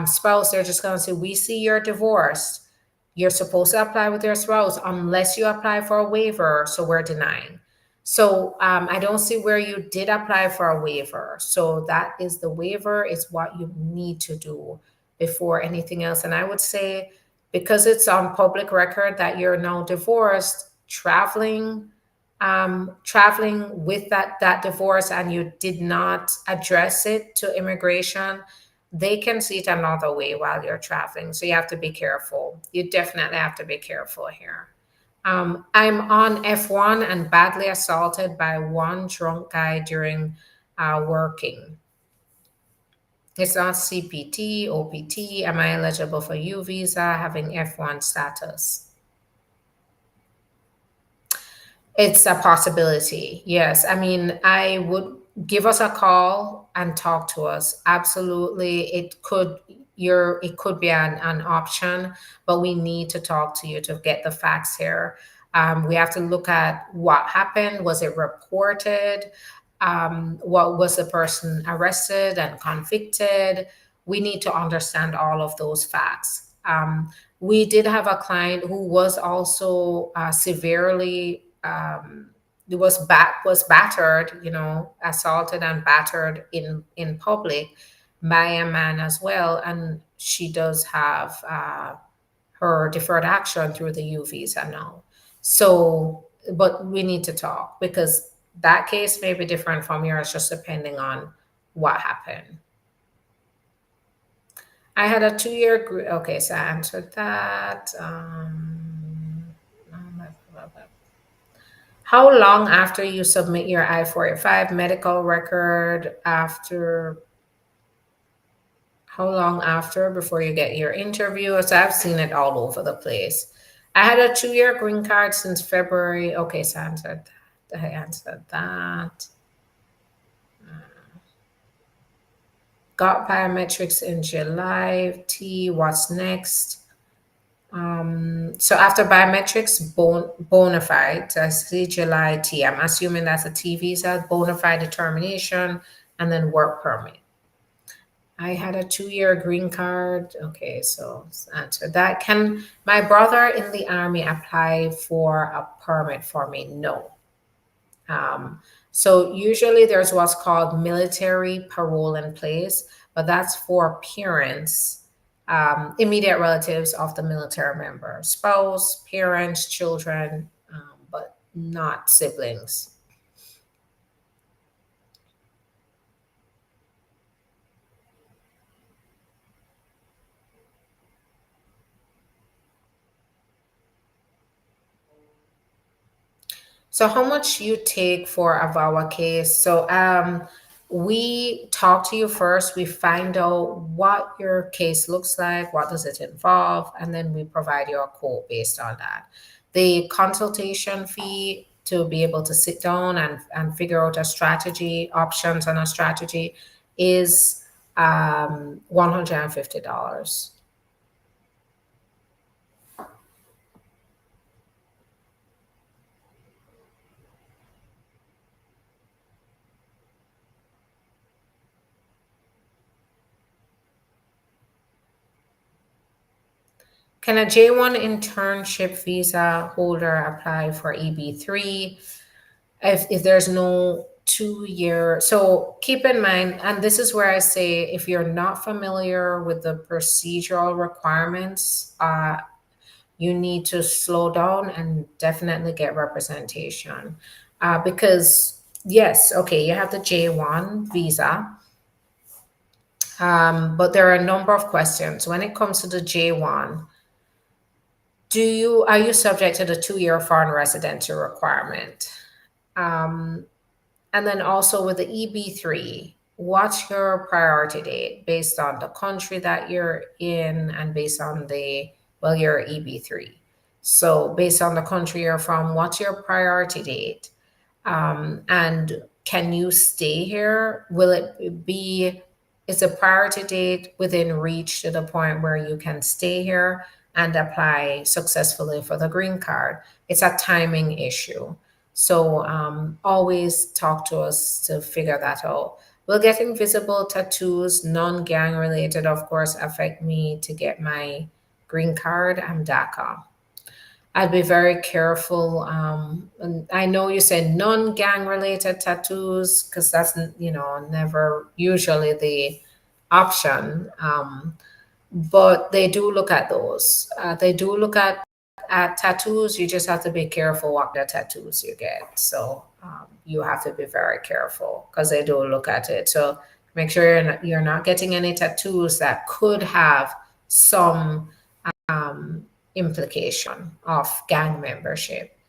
spouse? They're just going to say, we see you're divorced. You're supposed to apply with your spouse unless you apply for a waiver, so we're denying. So I don't see where you did apply for a waiver. So that is the waiver is what you need to do before anything else. And I would say because it's on public record that you're now divorced, traveling with that divorce and you did not address it to immigration, they can see it another way while you're traveling. So you have to be careful. You definitely have to be careful here. I'm on F1 and badly assaulted by one drunk guy during working. It's not CPT, OPT. Am I eligible for U visa having F1 status? It's a possibility. Yes. I mean, I would give us a call and talk to us. Absolutely. It could be an option, but we need to talk to you to get the facts here. We have to look at what happened. Was it reported? What was the person arrested and convicted? We need to understand all of those facts. We did have a client who was also severely was battered, assaulted and battered in public by a man as well, and she does have her deferred action through the U visa now. So, but we need to talk because that case may be different from yours, just depending on what happened. I had a 2 year. Okay, so I answered that. How long after you submit your I-485 medical record after how long after before you get your interview? So I've seen it all over the place. I had a 2 year green card since February. Okay, so I answered that. Got biometrics in July. T, what's next? So after biometrics, bona fide, I see July T. I'm assuming that's a T visa, bona fide determination, and then work permit. I had a 2 year green card. Okay, so answer that. Can my brother in the army apply for a permit for me? No. Um, so usually there's what's called military parole in place, but that's for parents, immediate relatives of the military member, spouse, parents, children, but not siblings. So how much you take for a VAWA case? So we talk to you first. We find out what your case looks like, what does it involve, and then we provide you a quote based on that. The consultation fee to be able to sit down and figure out a strategy, options on a strategy, is $150. Can a J1 internship visa holder apply for EB3 if there's no 2 year? So keep in mind, and this is where I say if you're not familiar with the procedural requirements, you need to slow down and definitely get representation. Because, yes, okay, you have the J1 visa, but there are a number of questions. When it comes to the J1, are you subject to the 2 year foreign residency requirement? Um, and then also with the EB3, what's your priority date based on the country that you're in and based on well, you're EB3. So based on the country you're from, what's your priority date? And can you stay here? Will it be, is a priority date within reach to the point where you can stay here and apply successfully for the green card? It's a timing issue. So always talk to us to figure that out. Will getting visible tattoos, non gang related, of course, affect me to get my green card? I'm DACA. I'd be very careful. And I know you said non-gang related tattoos because that's never usually the option. But they do look at those. They do look at tattoos. You just have to be careful what the tattoos you get. So you have to be very careful because they do look at it. So make sure you're not getting any tattoos that could have some implication of gang membership.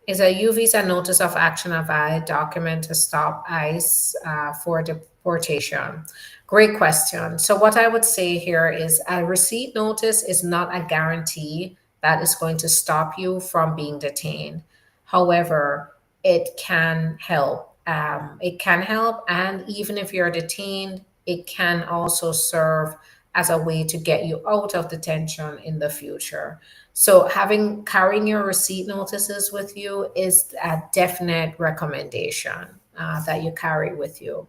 Is a U visa notice of action a valid document to stop ICE for deportation? Great question. So, what I would say here is a receipt notice is not a guarantee that is going to stop you from being detained. However, it can help. It can help, and even if you're detained, it can also serve as a way to get you out of detention in the future. So having carrying your receipt notices with you is a definite recommendation that you carry with you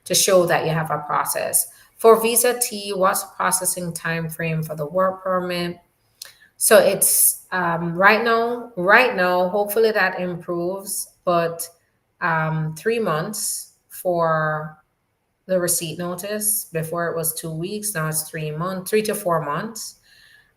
to show that you have a process. For Visa T, what's processing time frame for the work permit? So it's right now. Right now, hopefully that improves, but 3 months for the receipt notice. Before it was 2 weeks. Now it's 3 months, 3 to 4 months.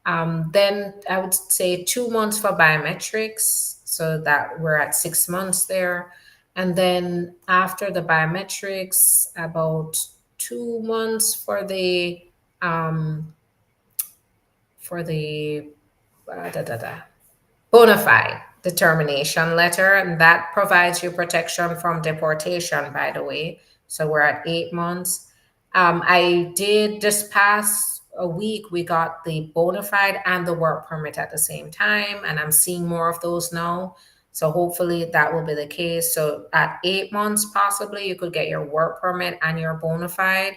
Then I would say 2 months for biometrics, so that we're at 6 months there. And then after the biometrics, about 2 months um, for the da, da, da, bona fide determination letter, and that provides you protection from deportation, by the way. So we're at 8 months. I did this past a week, we got the bona fide and the work permit at the same time, and I'm seeing more of those now. So hopefully that will be the case. So at 8 months, possibly you could get your work permit and your bona fide.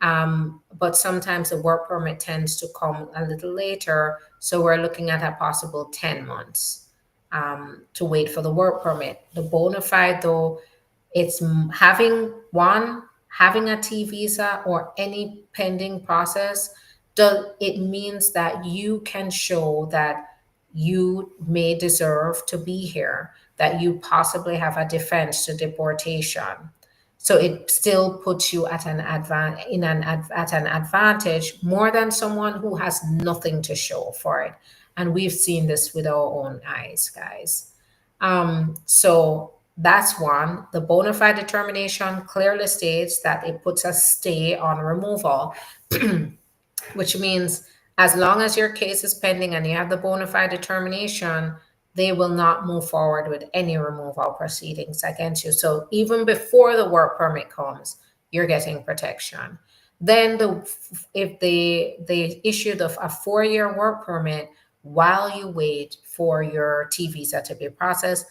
But sometimes the work permit tends to come a little later. So we're looking at a possible 10 months to wait for the work permit. The bona fide, though, it's having a T visa or any pending process, it means that you can show that you may deserve to be here, that you possibly have a defense to deportation. So it still puts you at an advantage more than someone who has nothing to show for it. And we've seen this with our own eyes, guys. So that's one. The bona fide determination clearly states that it puts a stay on removal, which means as long as your case is pending and you have the bona fide determination, they will not move forward with any removal proceedings against you. So even before the work permit comes, you're getting protection. Then if they issued a 4-year work permit while you wait for your T visa to be processed,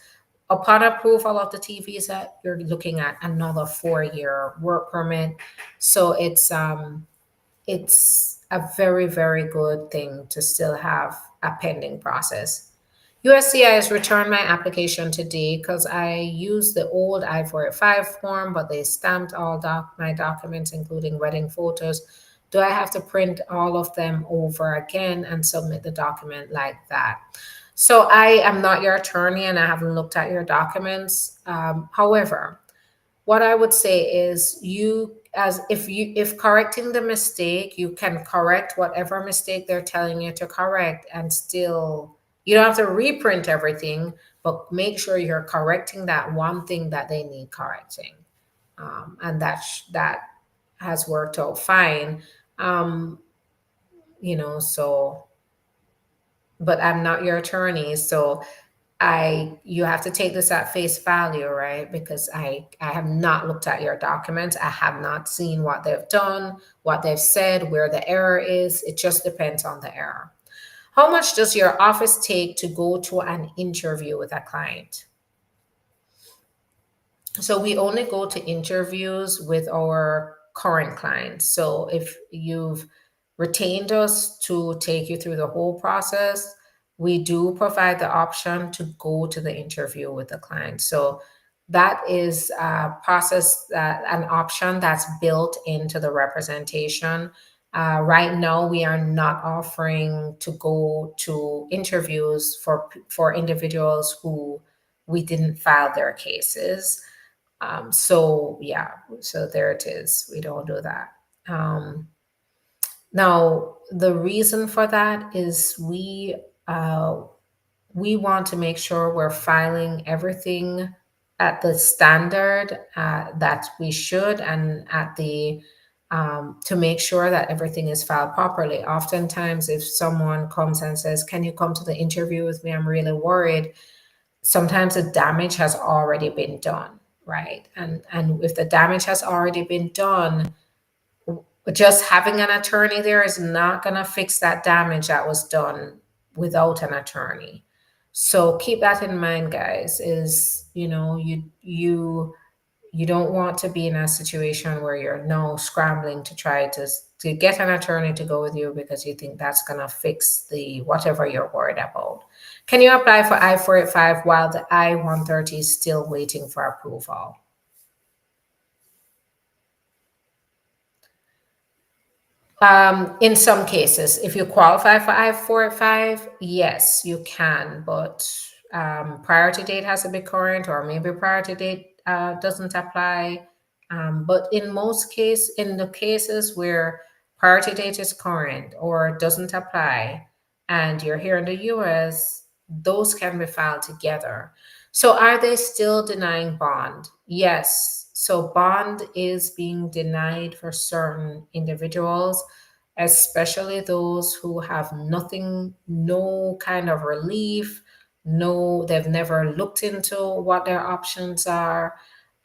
upon approval of the T visa, you're looking at another 4-year work permit. So it's a very, very good thing to still have a pending process. USCIS returned my application today because I used the old I-485 form, but they stamped all my documents, including wedding photos. Do I have to print all of them over again and submit the document like that? So I am not your attorney and I haven't looked at your documents. However, what I would say is if correcting the mistake, you can correct whatever mistake they're telling you to correct and still you don't have to reprint everything, but make sure you're correcting that one thing that they need correcting. And that has worked out fine. Um, so but I'm not your attorney, so you have to take this at face value, right? Because I have not looked at your documents. I have not seen what they've done, what they've said, where the error is. It just depends on the error. How much does your office take to go to an interview with a client? So we only go to interviews with our current clients. So if you've retained us to take you through the whole process, we do provide the option to go to the interview with the client. So that is a process, that an option that's built into the representation. Right now, we are not offering to go to interviews for individuals who we didn't file their cases. So yeah, so there it is. We don't do that. Um, Now the reason for that is uh, we want to make sure we're filing everything at the standard that we should, and at the to make sure that everything is filed properly. Oftentimes, if someone comes and says, "Can you come to the interview with me? I'm really worried," sometimes the damage has already been done, right? And if the damage has already been done, just having an attorney there is not going to fix that damage that was done without an attorney. So keep that in mind, guys. Is you don't want to be in a situation where you're now scrambling to try to get an attorney to go with you because you think that's going to fix the whatever you're worried about. Can you apply for I-485 while the I-130 is still waiting for approval? In some cases, if you qualify for I-485, yes, you can, but priority date has to be current, or maybe priority date doesn't apply. But in the cases where priority date is current or doesn't apply, and you're here in the US, those can be filed together. So are they still denying bond? Yes. So bond is being denied for certain individuals, especially those who have nothing, no kind of relief, they've never looked into what their options are.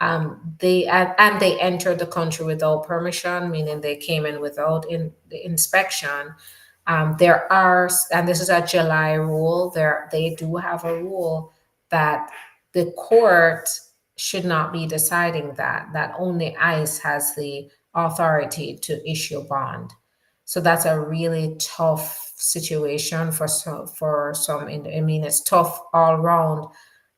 And they entered the country without permission, meaning they came in without the inspection. And this is a July rule. They do have a rule that the court should not be deciding that only ICE has the authority to issue bond. So that's a really tough situation for some. I mean, it's tough all around,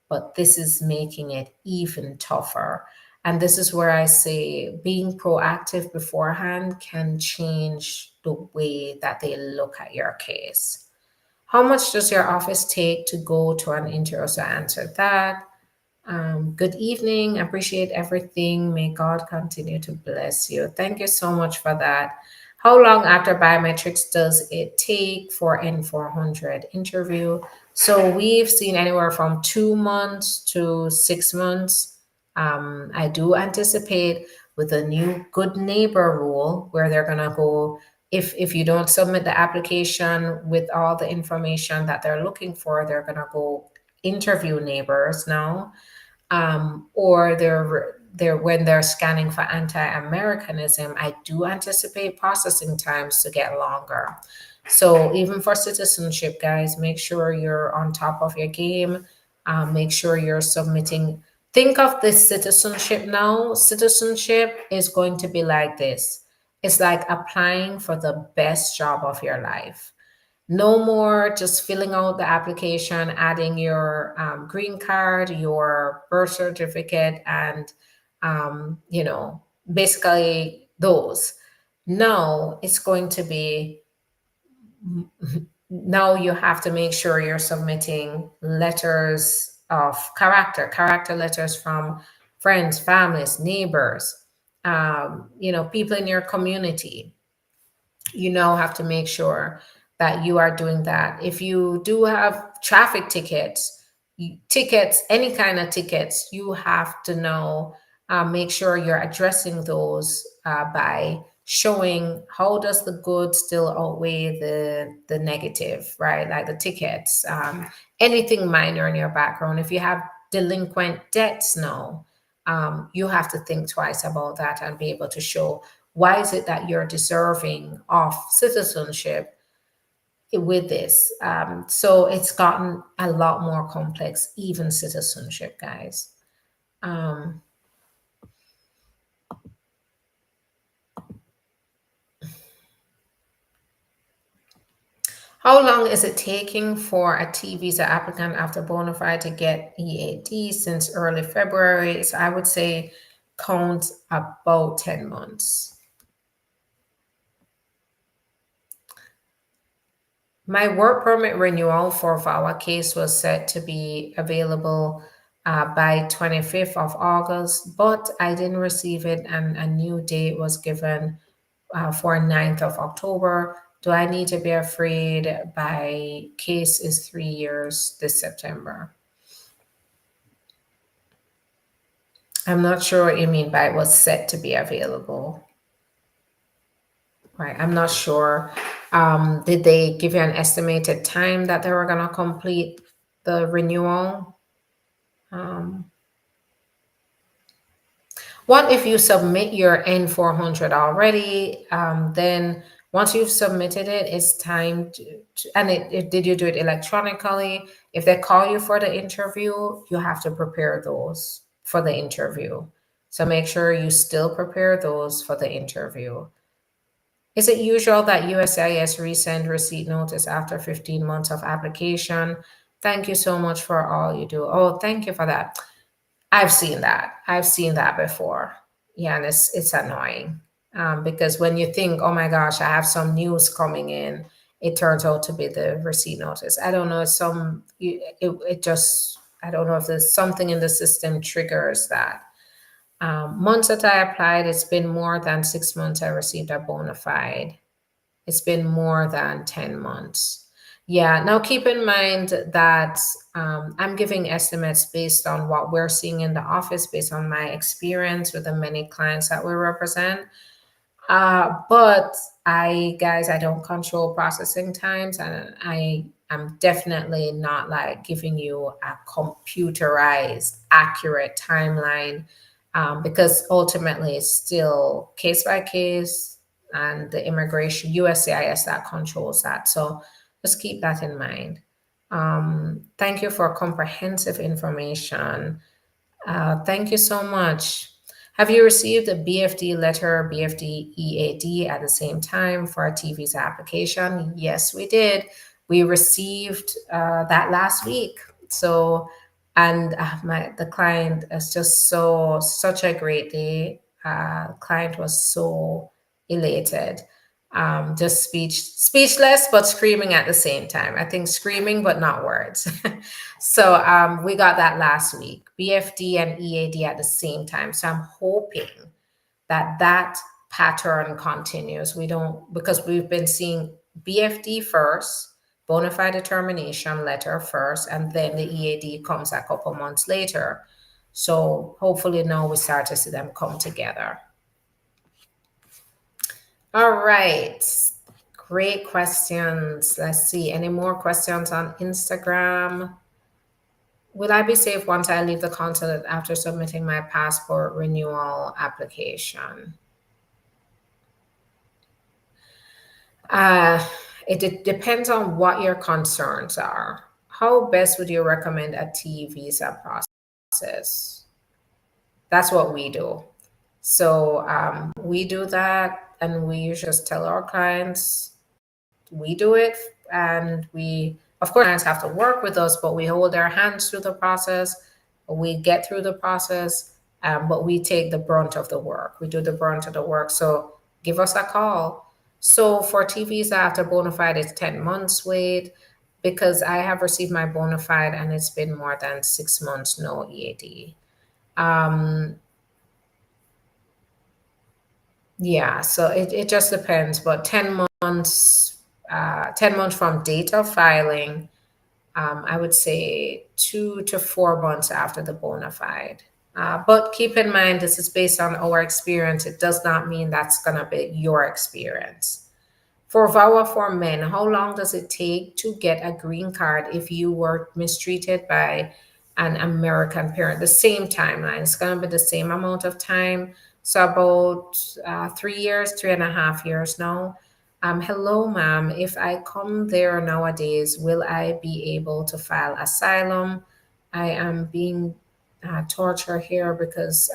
but this is making it even tougher. And this is where I say being proactive beforehand can change the way that they look at your case. How much does your office take to go to an interview? So answer that. Good evening. Appreciate everything. May God continue to bless you. Thank you so much for that. How long after biometrics does it take for N400 interview? So we've seen anywhere from 2 months to 6 months. I do anticipate with the new good neighbor rule where they're gonna go, if you don't submit the application with all the information that they're looking for, they're gonna go interview neighbors now, or they're when they're scanning for anti-Americanism, I do anticipate processing times to get longer. So even for citizenship, guys, make sure you're on top of your game. Make sure you're submitting. Think of this citizenship now. Citizenship is going to be like this. It's like applying for the best job of your life. No more just filling out the application, adding your green card, your birth certificate, and basically those. No, it's going to be now you have to make sure you're submitting letters of character letters from friends, families, neighbors, people in your community. You now have to make sure that you are doing that. If you do have traffic tickets, any kind of tickets, you have to know, make sure you're addressing those by showing how does the good still outweigh the negative, right? Like the tickets, anything minor in your background. If you have delinquent debts now, you have to think twice about that and be able to show why is it that you're deserving of citizenship with this. So it's gotten a lot more complex, even citizenship, guys. Um, how long is it taking for a T visa applicant after bona fide to get EAD? Since early February? So I would say count about 10 months. My work permit renewal for our case was set to be available by 25th of August, but I didn't receive it and a new date was given for 9th of October. Do I need to be afraid? My case is 3 years this September. I'm not sure what you mean by it was set to be available. Right, I'm not sure. Did they give you an estimated time that they were going to complete the renewal? Um, what if you submit your N400 already? Then once you've submitted it, it's time and did you do it electronically? If they call you for the interview, you have to prepare those for the interview. So make sure you still prepare those for the interview. Is it usual that USCIS resend receipt notice after 15 months of application? Thank you so much for all you do. Oh, thank you for that. I've seen that. I've seen that before. Yeah, and it's annoying because when you think, oh my gosh, I have some news coming in, it turns out to be the receipt notice. I don't know. It just I don't know if there's something in the system triggers that. Months that I applied, it's been more than 6 months. I received a bona fide. It's been more than 10 months. Yeah, now keep in mind that I'm giving estimates based on what we're seeing in the office, based on my experience with the many clients that we represent. But guys, I don't control processing times, and am definitely not like giving you a computerized, accurate timeline, because ultimately it's still case by case, and the immigration USCIS that controls that. So just keep that in mind. Thank you for comprehensive information. Thank you so much. Have you received a BFD letter, BFD EAD at the same time for a T visa application? Yes, we did. We received that last week. So, and the client is just such a great day. Client was so elated, just speechless, but screaming at the same time. I think screaming, but not words. So we got that last week, BFD and EAD at the same time. So I'm hoping that that pattern continues. We don't, because we've been seeing BFD first, bona fide determination letter first, and then the EAD comes a couple months later. So hopefully now we start to see them come together. All right. Great questions. Let's see. Any more questions on Instagram? Will I be safe once I leave the consulate after submitting my passport renewal application? Uh, it depends on what your concerns are. How best would you recommend a T visa process? That's what we do. So we do that, and we just tell our clients we do it, and we, of course, clients have to work with us, but we hold their hands through the process. We get through the process, but we take the brunt of the work. We do the brunt of the work. So give us a call. So for TVs after bona fide, it's 10 months wait, because I have received my bona fide and it's been more than 6 months, no EAD. Um, yeah, so it just depends, but 10 months from date of filing. I would say 2 to 4 months after the bona fide. But keep in mind, this is based on our experience. It does not mean that's going to be your experience. For VAWA for men, how long does it take to get a green card if you were mistreated by an American parent? The same timeline. It's going to be the same amount of time. So about 3 years, 3.5 years now. Hello, ma'am. If I come there nowadays, will I be able to file asylum? I am being tortured here because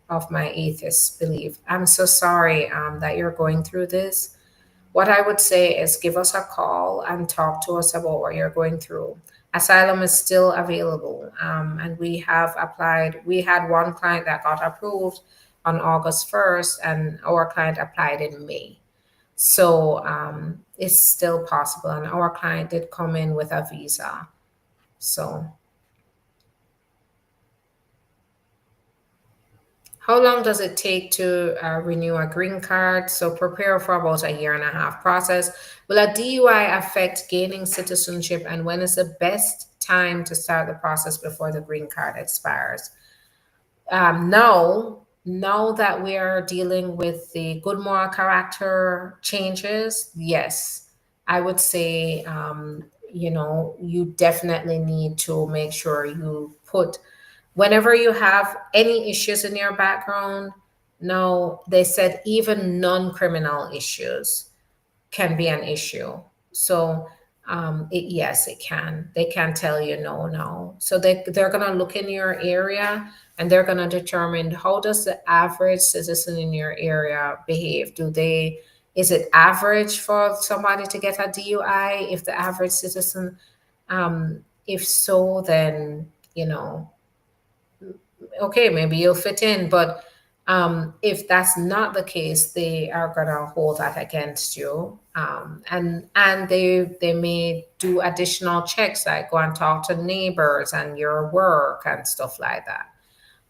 of my atheist belief. I'm so sorry that you're going through this. What I would say is give us a call and talk to us about what you're going through. Asylum is still available, and we have applied. We had one client that got approved on August 1st, and our client applied in May. So it's still possible, and our client did come in with a visa. So, how long does it take to renew a green card? So, prepare for about a year and a half process. Will a DUI affect gaining citizenship, and when is the best time to start the process before the green card expires? Now that we are dealing with the good moral character changes, yes, I would say, you definitely need to make sure you put, whenever you have any issues in your background, no, they said even non criminal issues can be an issue. So yes, it can. They can tell you no, no. So they're gonna look in your area, and they're gonna determine how does the average citizen in your area behave. Is it average for somebody to get a DUI? If the average citizen, if so, then okay, maybe you'll fit in. But if that's not the case, they are gonna hold that against you, and they may do additional checks, like go and talk to neighbors and your work and stuff like that.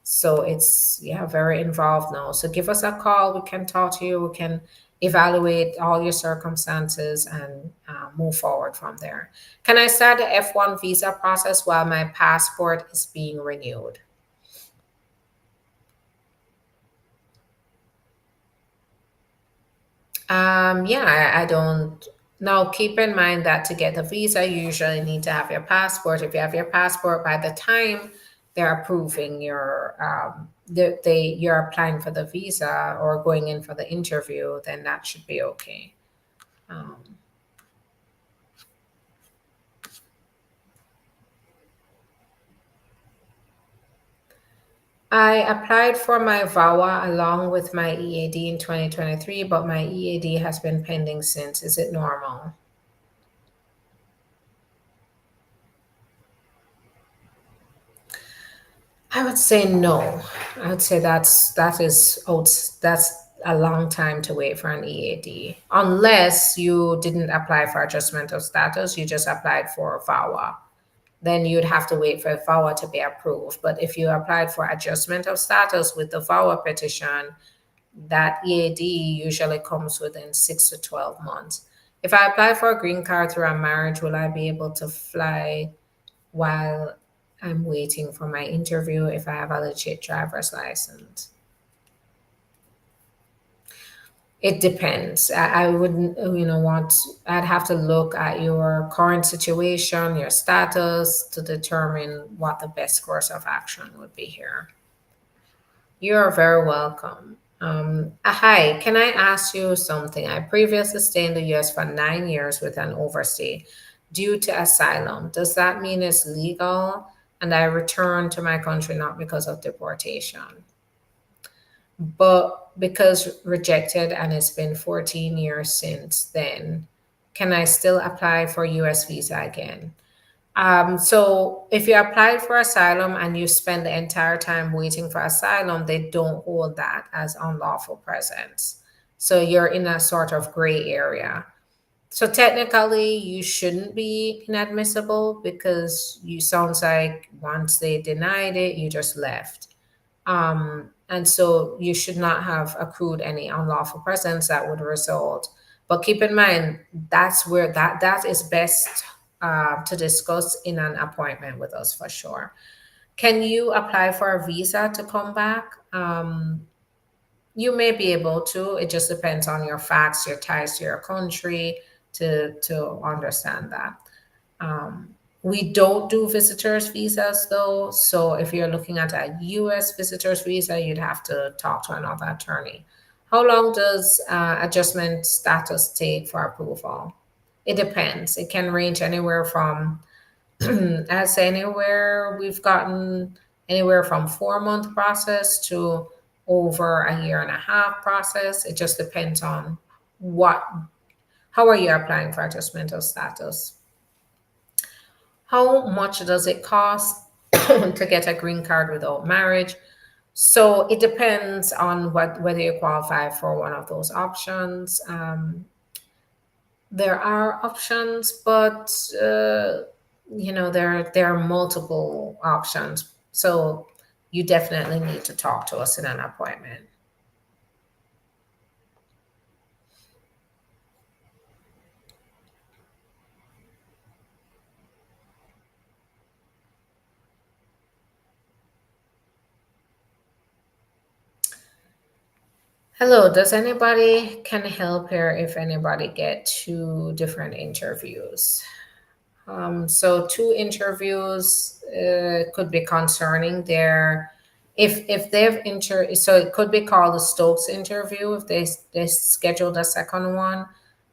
So it's, yeah, very involved now. So give us a call. We can talk to you. We can evaluate all your circumstances and move forward from there. Can I start the F1 visa process while my passport is being renewed? Yeah, I don't. Now, keep in mind that to get the visa, you usually need to have your passport. If you have your passport, by the time they're approving you're applying for the visa or going in for the interview, then that should be okay. Um, I applied for my VAWA along with my EAD in 2023, but my EAD has been pending since. Is it normal? I would say no. I would say that's a long time to wait for an EAD, unless you didn't apply for adjustment of status. You just applied for VAWA. Then you'd have to wait for VAWA to be approved. But if you applied for adjustment of status with the VAWA petition, that EAD usually comes within 6 to 12 months. If I apply for a green card through a marriage, will I be able to fly while I'm waiting for my interview if I have a legit driver's license? It depends. I wouldn't, I'd have to look at your current situation, your status to determine what the best course of action would be here. You're very welcome. Hi, can I ask you something? I previously stayed in the US for 9 years with an overstay due to asylum. Does that mean it's legal and I returned to my country not because of deportation, but because rejected and it's been 14 years since then? Can I still apply for US visa again? So if you applied for asylum and you spend the entire time waiting for asylum, they don't hold that as unlawful presence. So you're in a sort of gray area. So technically, you shouldn't be inadmissible because you sounds like once they denied it, you just left. And so you should not have accrued any unlawful presence that would result. But keep in mind, that's where that is best to discuss in an appointment with us for sure. Can you apply for a visa to come back? You may be able to. It just depends on your facts, your ties to your country to understand that. We don't do visitors visas though. So if you're looking at a US visitors visa, you'd have to talk to another attorney. How long does adjustment status take for approval? It depends. It can range anywhere from, I'd say anywhere we've gotten anywhere from 4 month process to over a year and a half process. It just depends on what, how are you applying for adjustment of status? How much does it cost to get a green card without marriage? So it depends on whether you qualify for one of those options. There are options, but there are multiple options. So you definitely need to talk to us in an appointment. Hello, does anybody can help here if anybody get two different interviews? So two interviews could be concerning their if they've so it could be called a Stokes interview if they scheduled a second one,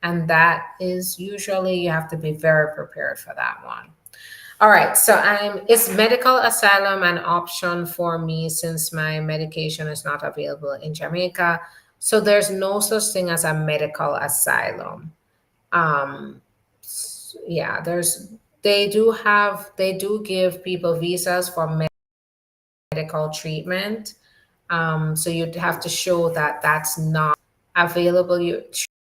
and that is usually you have to be very prepared for that one. All right, so is medical asylum an option for me since my medication is not available in Jamaica? So there's no such thing as a medical asylum. Um, yeah, they do give people visas for medical treatment. So you'd have to show that that's not available. Your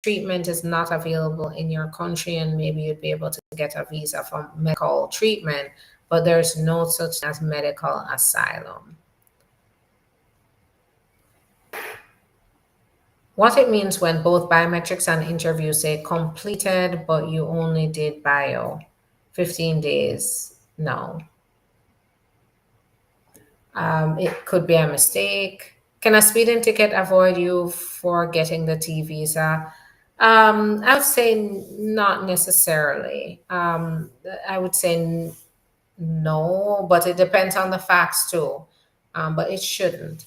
treatment is not available in your country, and maybe you'd be able to get a visa for medical treatment. But there's no such thing as medical asylum. What it means when both biometrics and interviews say completed, but you only did bio 15 days. No. It could be a mistake. Can a speeding ticket avoid you for getting the T visa? I would say not necessarily. I would say no, but it depends on the facts too. But it shouldn't.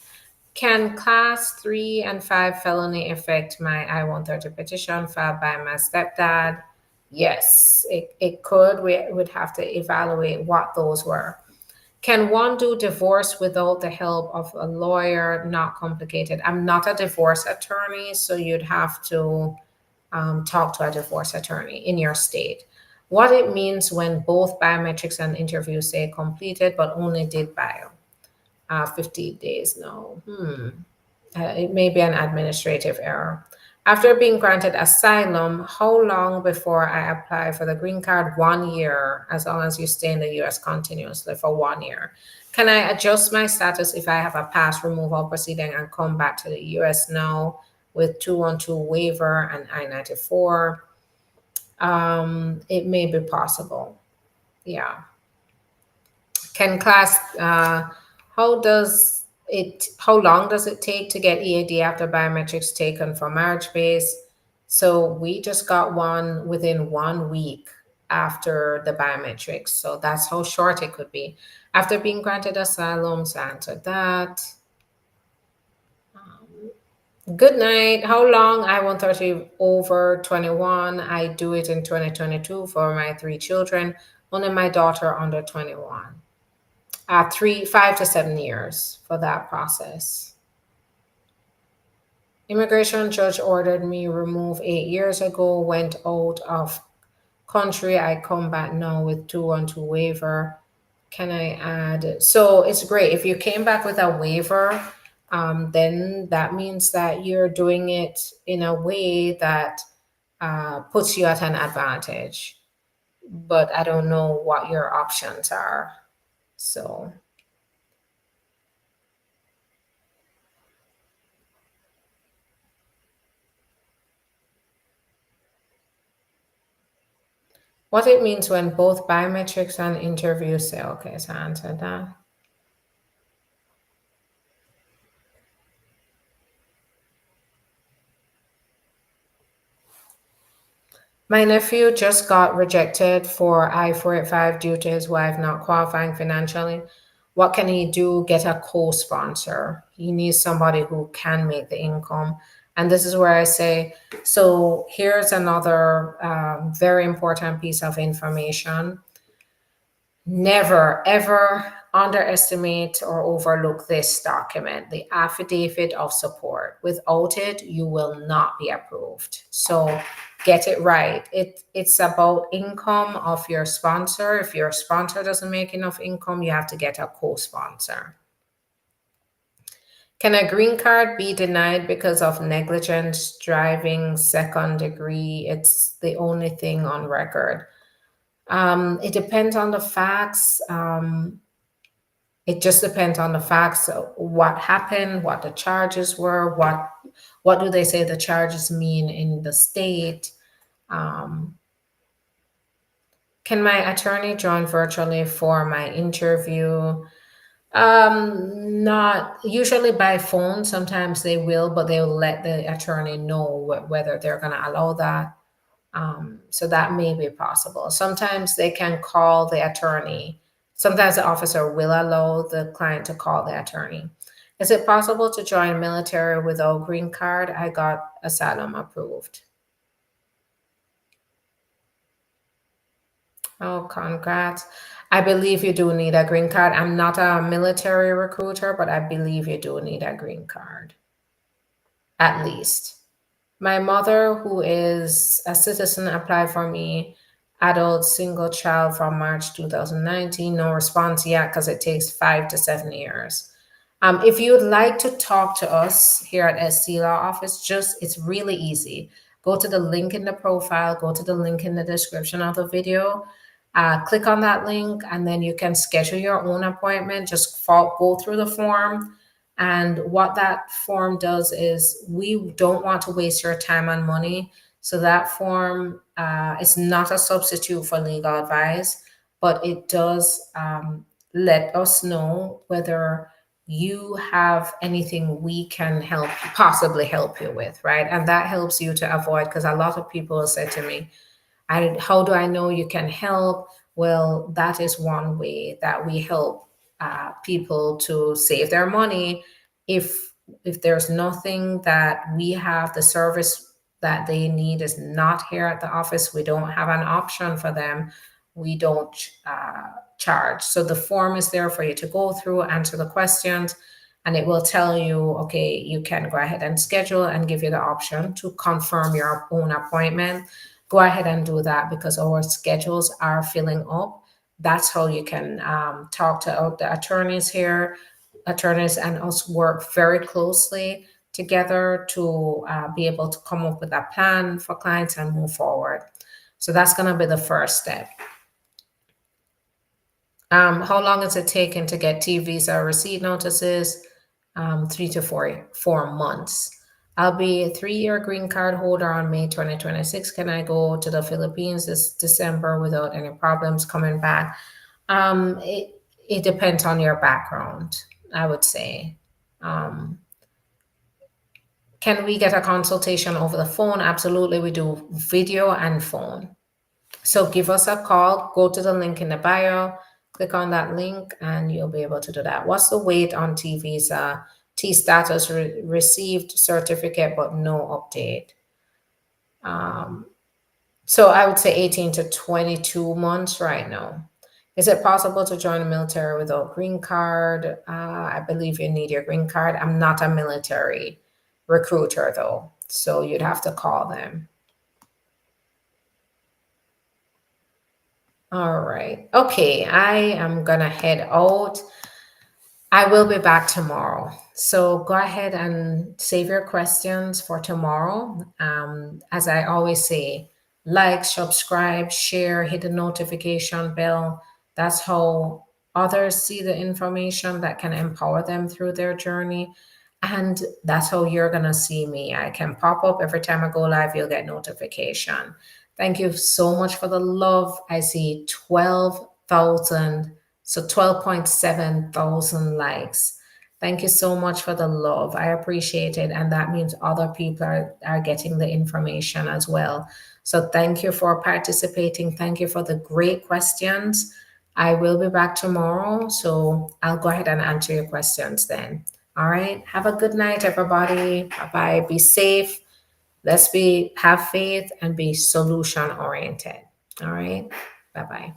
Can class 3 and 5 felony affect my I-130 petition filed by my stepdad? Yes, it could. We would have to evaluate what those were. Can one do divorce without the help of a lawyer? Not complicated. I'm not a divorce attorney, so you'd have to talk to a divorce attorney in your state. What it means when both biometrics and interviews say completed but only did bio. 50 days, no. It may be an administrative error. After being granted asylum, how long before I apply for the green card? 1 year, as long as you stay in the US continuously for 1 year. Can I adjust my status if I have a past removal proceeding and come back to the US now with 212 waiver and I-94? It may be possible. Yeah. Can class, how does it how long does it take to get EAD after biometrics taken for marriage base? So we just got one within 1 week after the biometrics. So that's how short it could be. After being granted asylum, so I answered that. Good night. How long? I want 30 over 21. I do it in 2022 for my three children. Only my daughter under 21. 5 to 7 years for that process. Immigration judge ordered me removed 8 years ago. Went out of country. I come back now with 212 waiver. Can I add? So it's great. If you came back with a waiver, then that means that you're doing it in a way that puts you at an advantage. But I don't know what your options are. So, what it means when both biometrics and interviews say, okay, so I answered that. My nephew just got rejected for I-485 due to his wife not qualifying financially. What can he do? Get a co-sponsor. He needs somebody who can make the income. And this is where I say, so here's another very important piece of information. Never, ever underestimate or overlook this document, the affidavit of support. Without it, you will not be approved. So get it right. It's about income of your sponsor. If your sponsor doesn't make enough income, you have to get a co-sponsor. Can a green card be denied because of negligent driving second degree? It's the only thing on record. It depends on the facts. It just depends on the facts. So what happened, what the charges were, what do they say the charges mean in the state? Um, can my attorney join virtually for my interview? Not usually by phone. Sometimes they will, but they'll let the attorney know whether they're going to allow that. So that may be possible. Sometimes they can call the attorney. Sometimes the officer will allow the client to call the attorney. Is it possible to join military without green card? I got asylum approved. Oh, congrats. I believe you do need a green card. I'm not a military recruiter, but I believe you do need a green card, at least. My mother, who is a citizen, applied for me, adult single child from March 2019. No response yet because it takes 5 to 7 years. If you would like to talk to us here at SC Law Office, it's really easy. Go to the link in the profile, go to the link in the description of the video, click on that link, and then you can schedule your own appointment. Just go through the form. And what that form does is we don't want to waste your time and money. So that form is not a substitute for legal advice, but it does let us know whether you have anything we can possibly help you with, right? And that helps you to avoid, because a lot of people say to me, how do I know you can help? Well, that is one way that we help people to save their money. If there's nothing that we have, the service that they need is not here at the office, we don't have an option for them, we don't charge. So the form is there for you to go through, answer the questions, and it will tell you, okay, you can go ahead and schedule and give you the option to confirm your own appointment. Go ahead and do that because our schedules are filling up. That's how you can talk to the attorneys here. Attorneys and us work very closely together to be able to come up with a plan for clients and move forward. So that's going to be the first step. How long is it taking to get T visa receipt notices? 3 to 4 months. I'll be a 3-year green card holder on May 2026. Can I go to the Philippines this December without any problems coming back? It depends on your background, I would say. Can we get a consultation over the phone? Absolutely, we do video and phone. So give us a call, go to the link in the bio, click on that link, and you'll be able to do that. What's the wait on T visa? T status received certificate, but no update. So I would say 18 to 22 months right now. Is it possible to join the military without green card? I believe you need your green card. I'm not a military recruiter though, so you'd have to call them. All right. Okay, I am gonna head out. I will be back tomorrow. So go ahead and save your questions for tomorrow. As I always say, like, subscribe, share, hit the notification bell. That's how others see the information that can empower them through their journey. And that's how you're going to see me. I can pop up every time I go live, you'll get notification. Thank you so much for the love. I see 12,000, so 12.7 thousand likes. Thank you so much for the love. I appreciate it. And that means other people are getting the information as well. So thank you for participating. Thank you for the great questions. I will be back tomorrow. So I'll go ahead and answer your questions then. All right. Have a good night, everybody. Bye bye. Be safe. Have faith and be solution oriented. All right. Bye bye.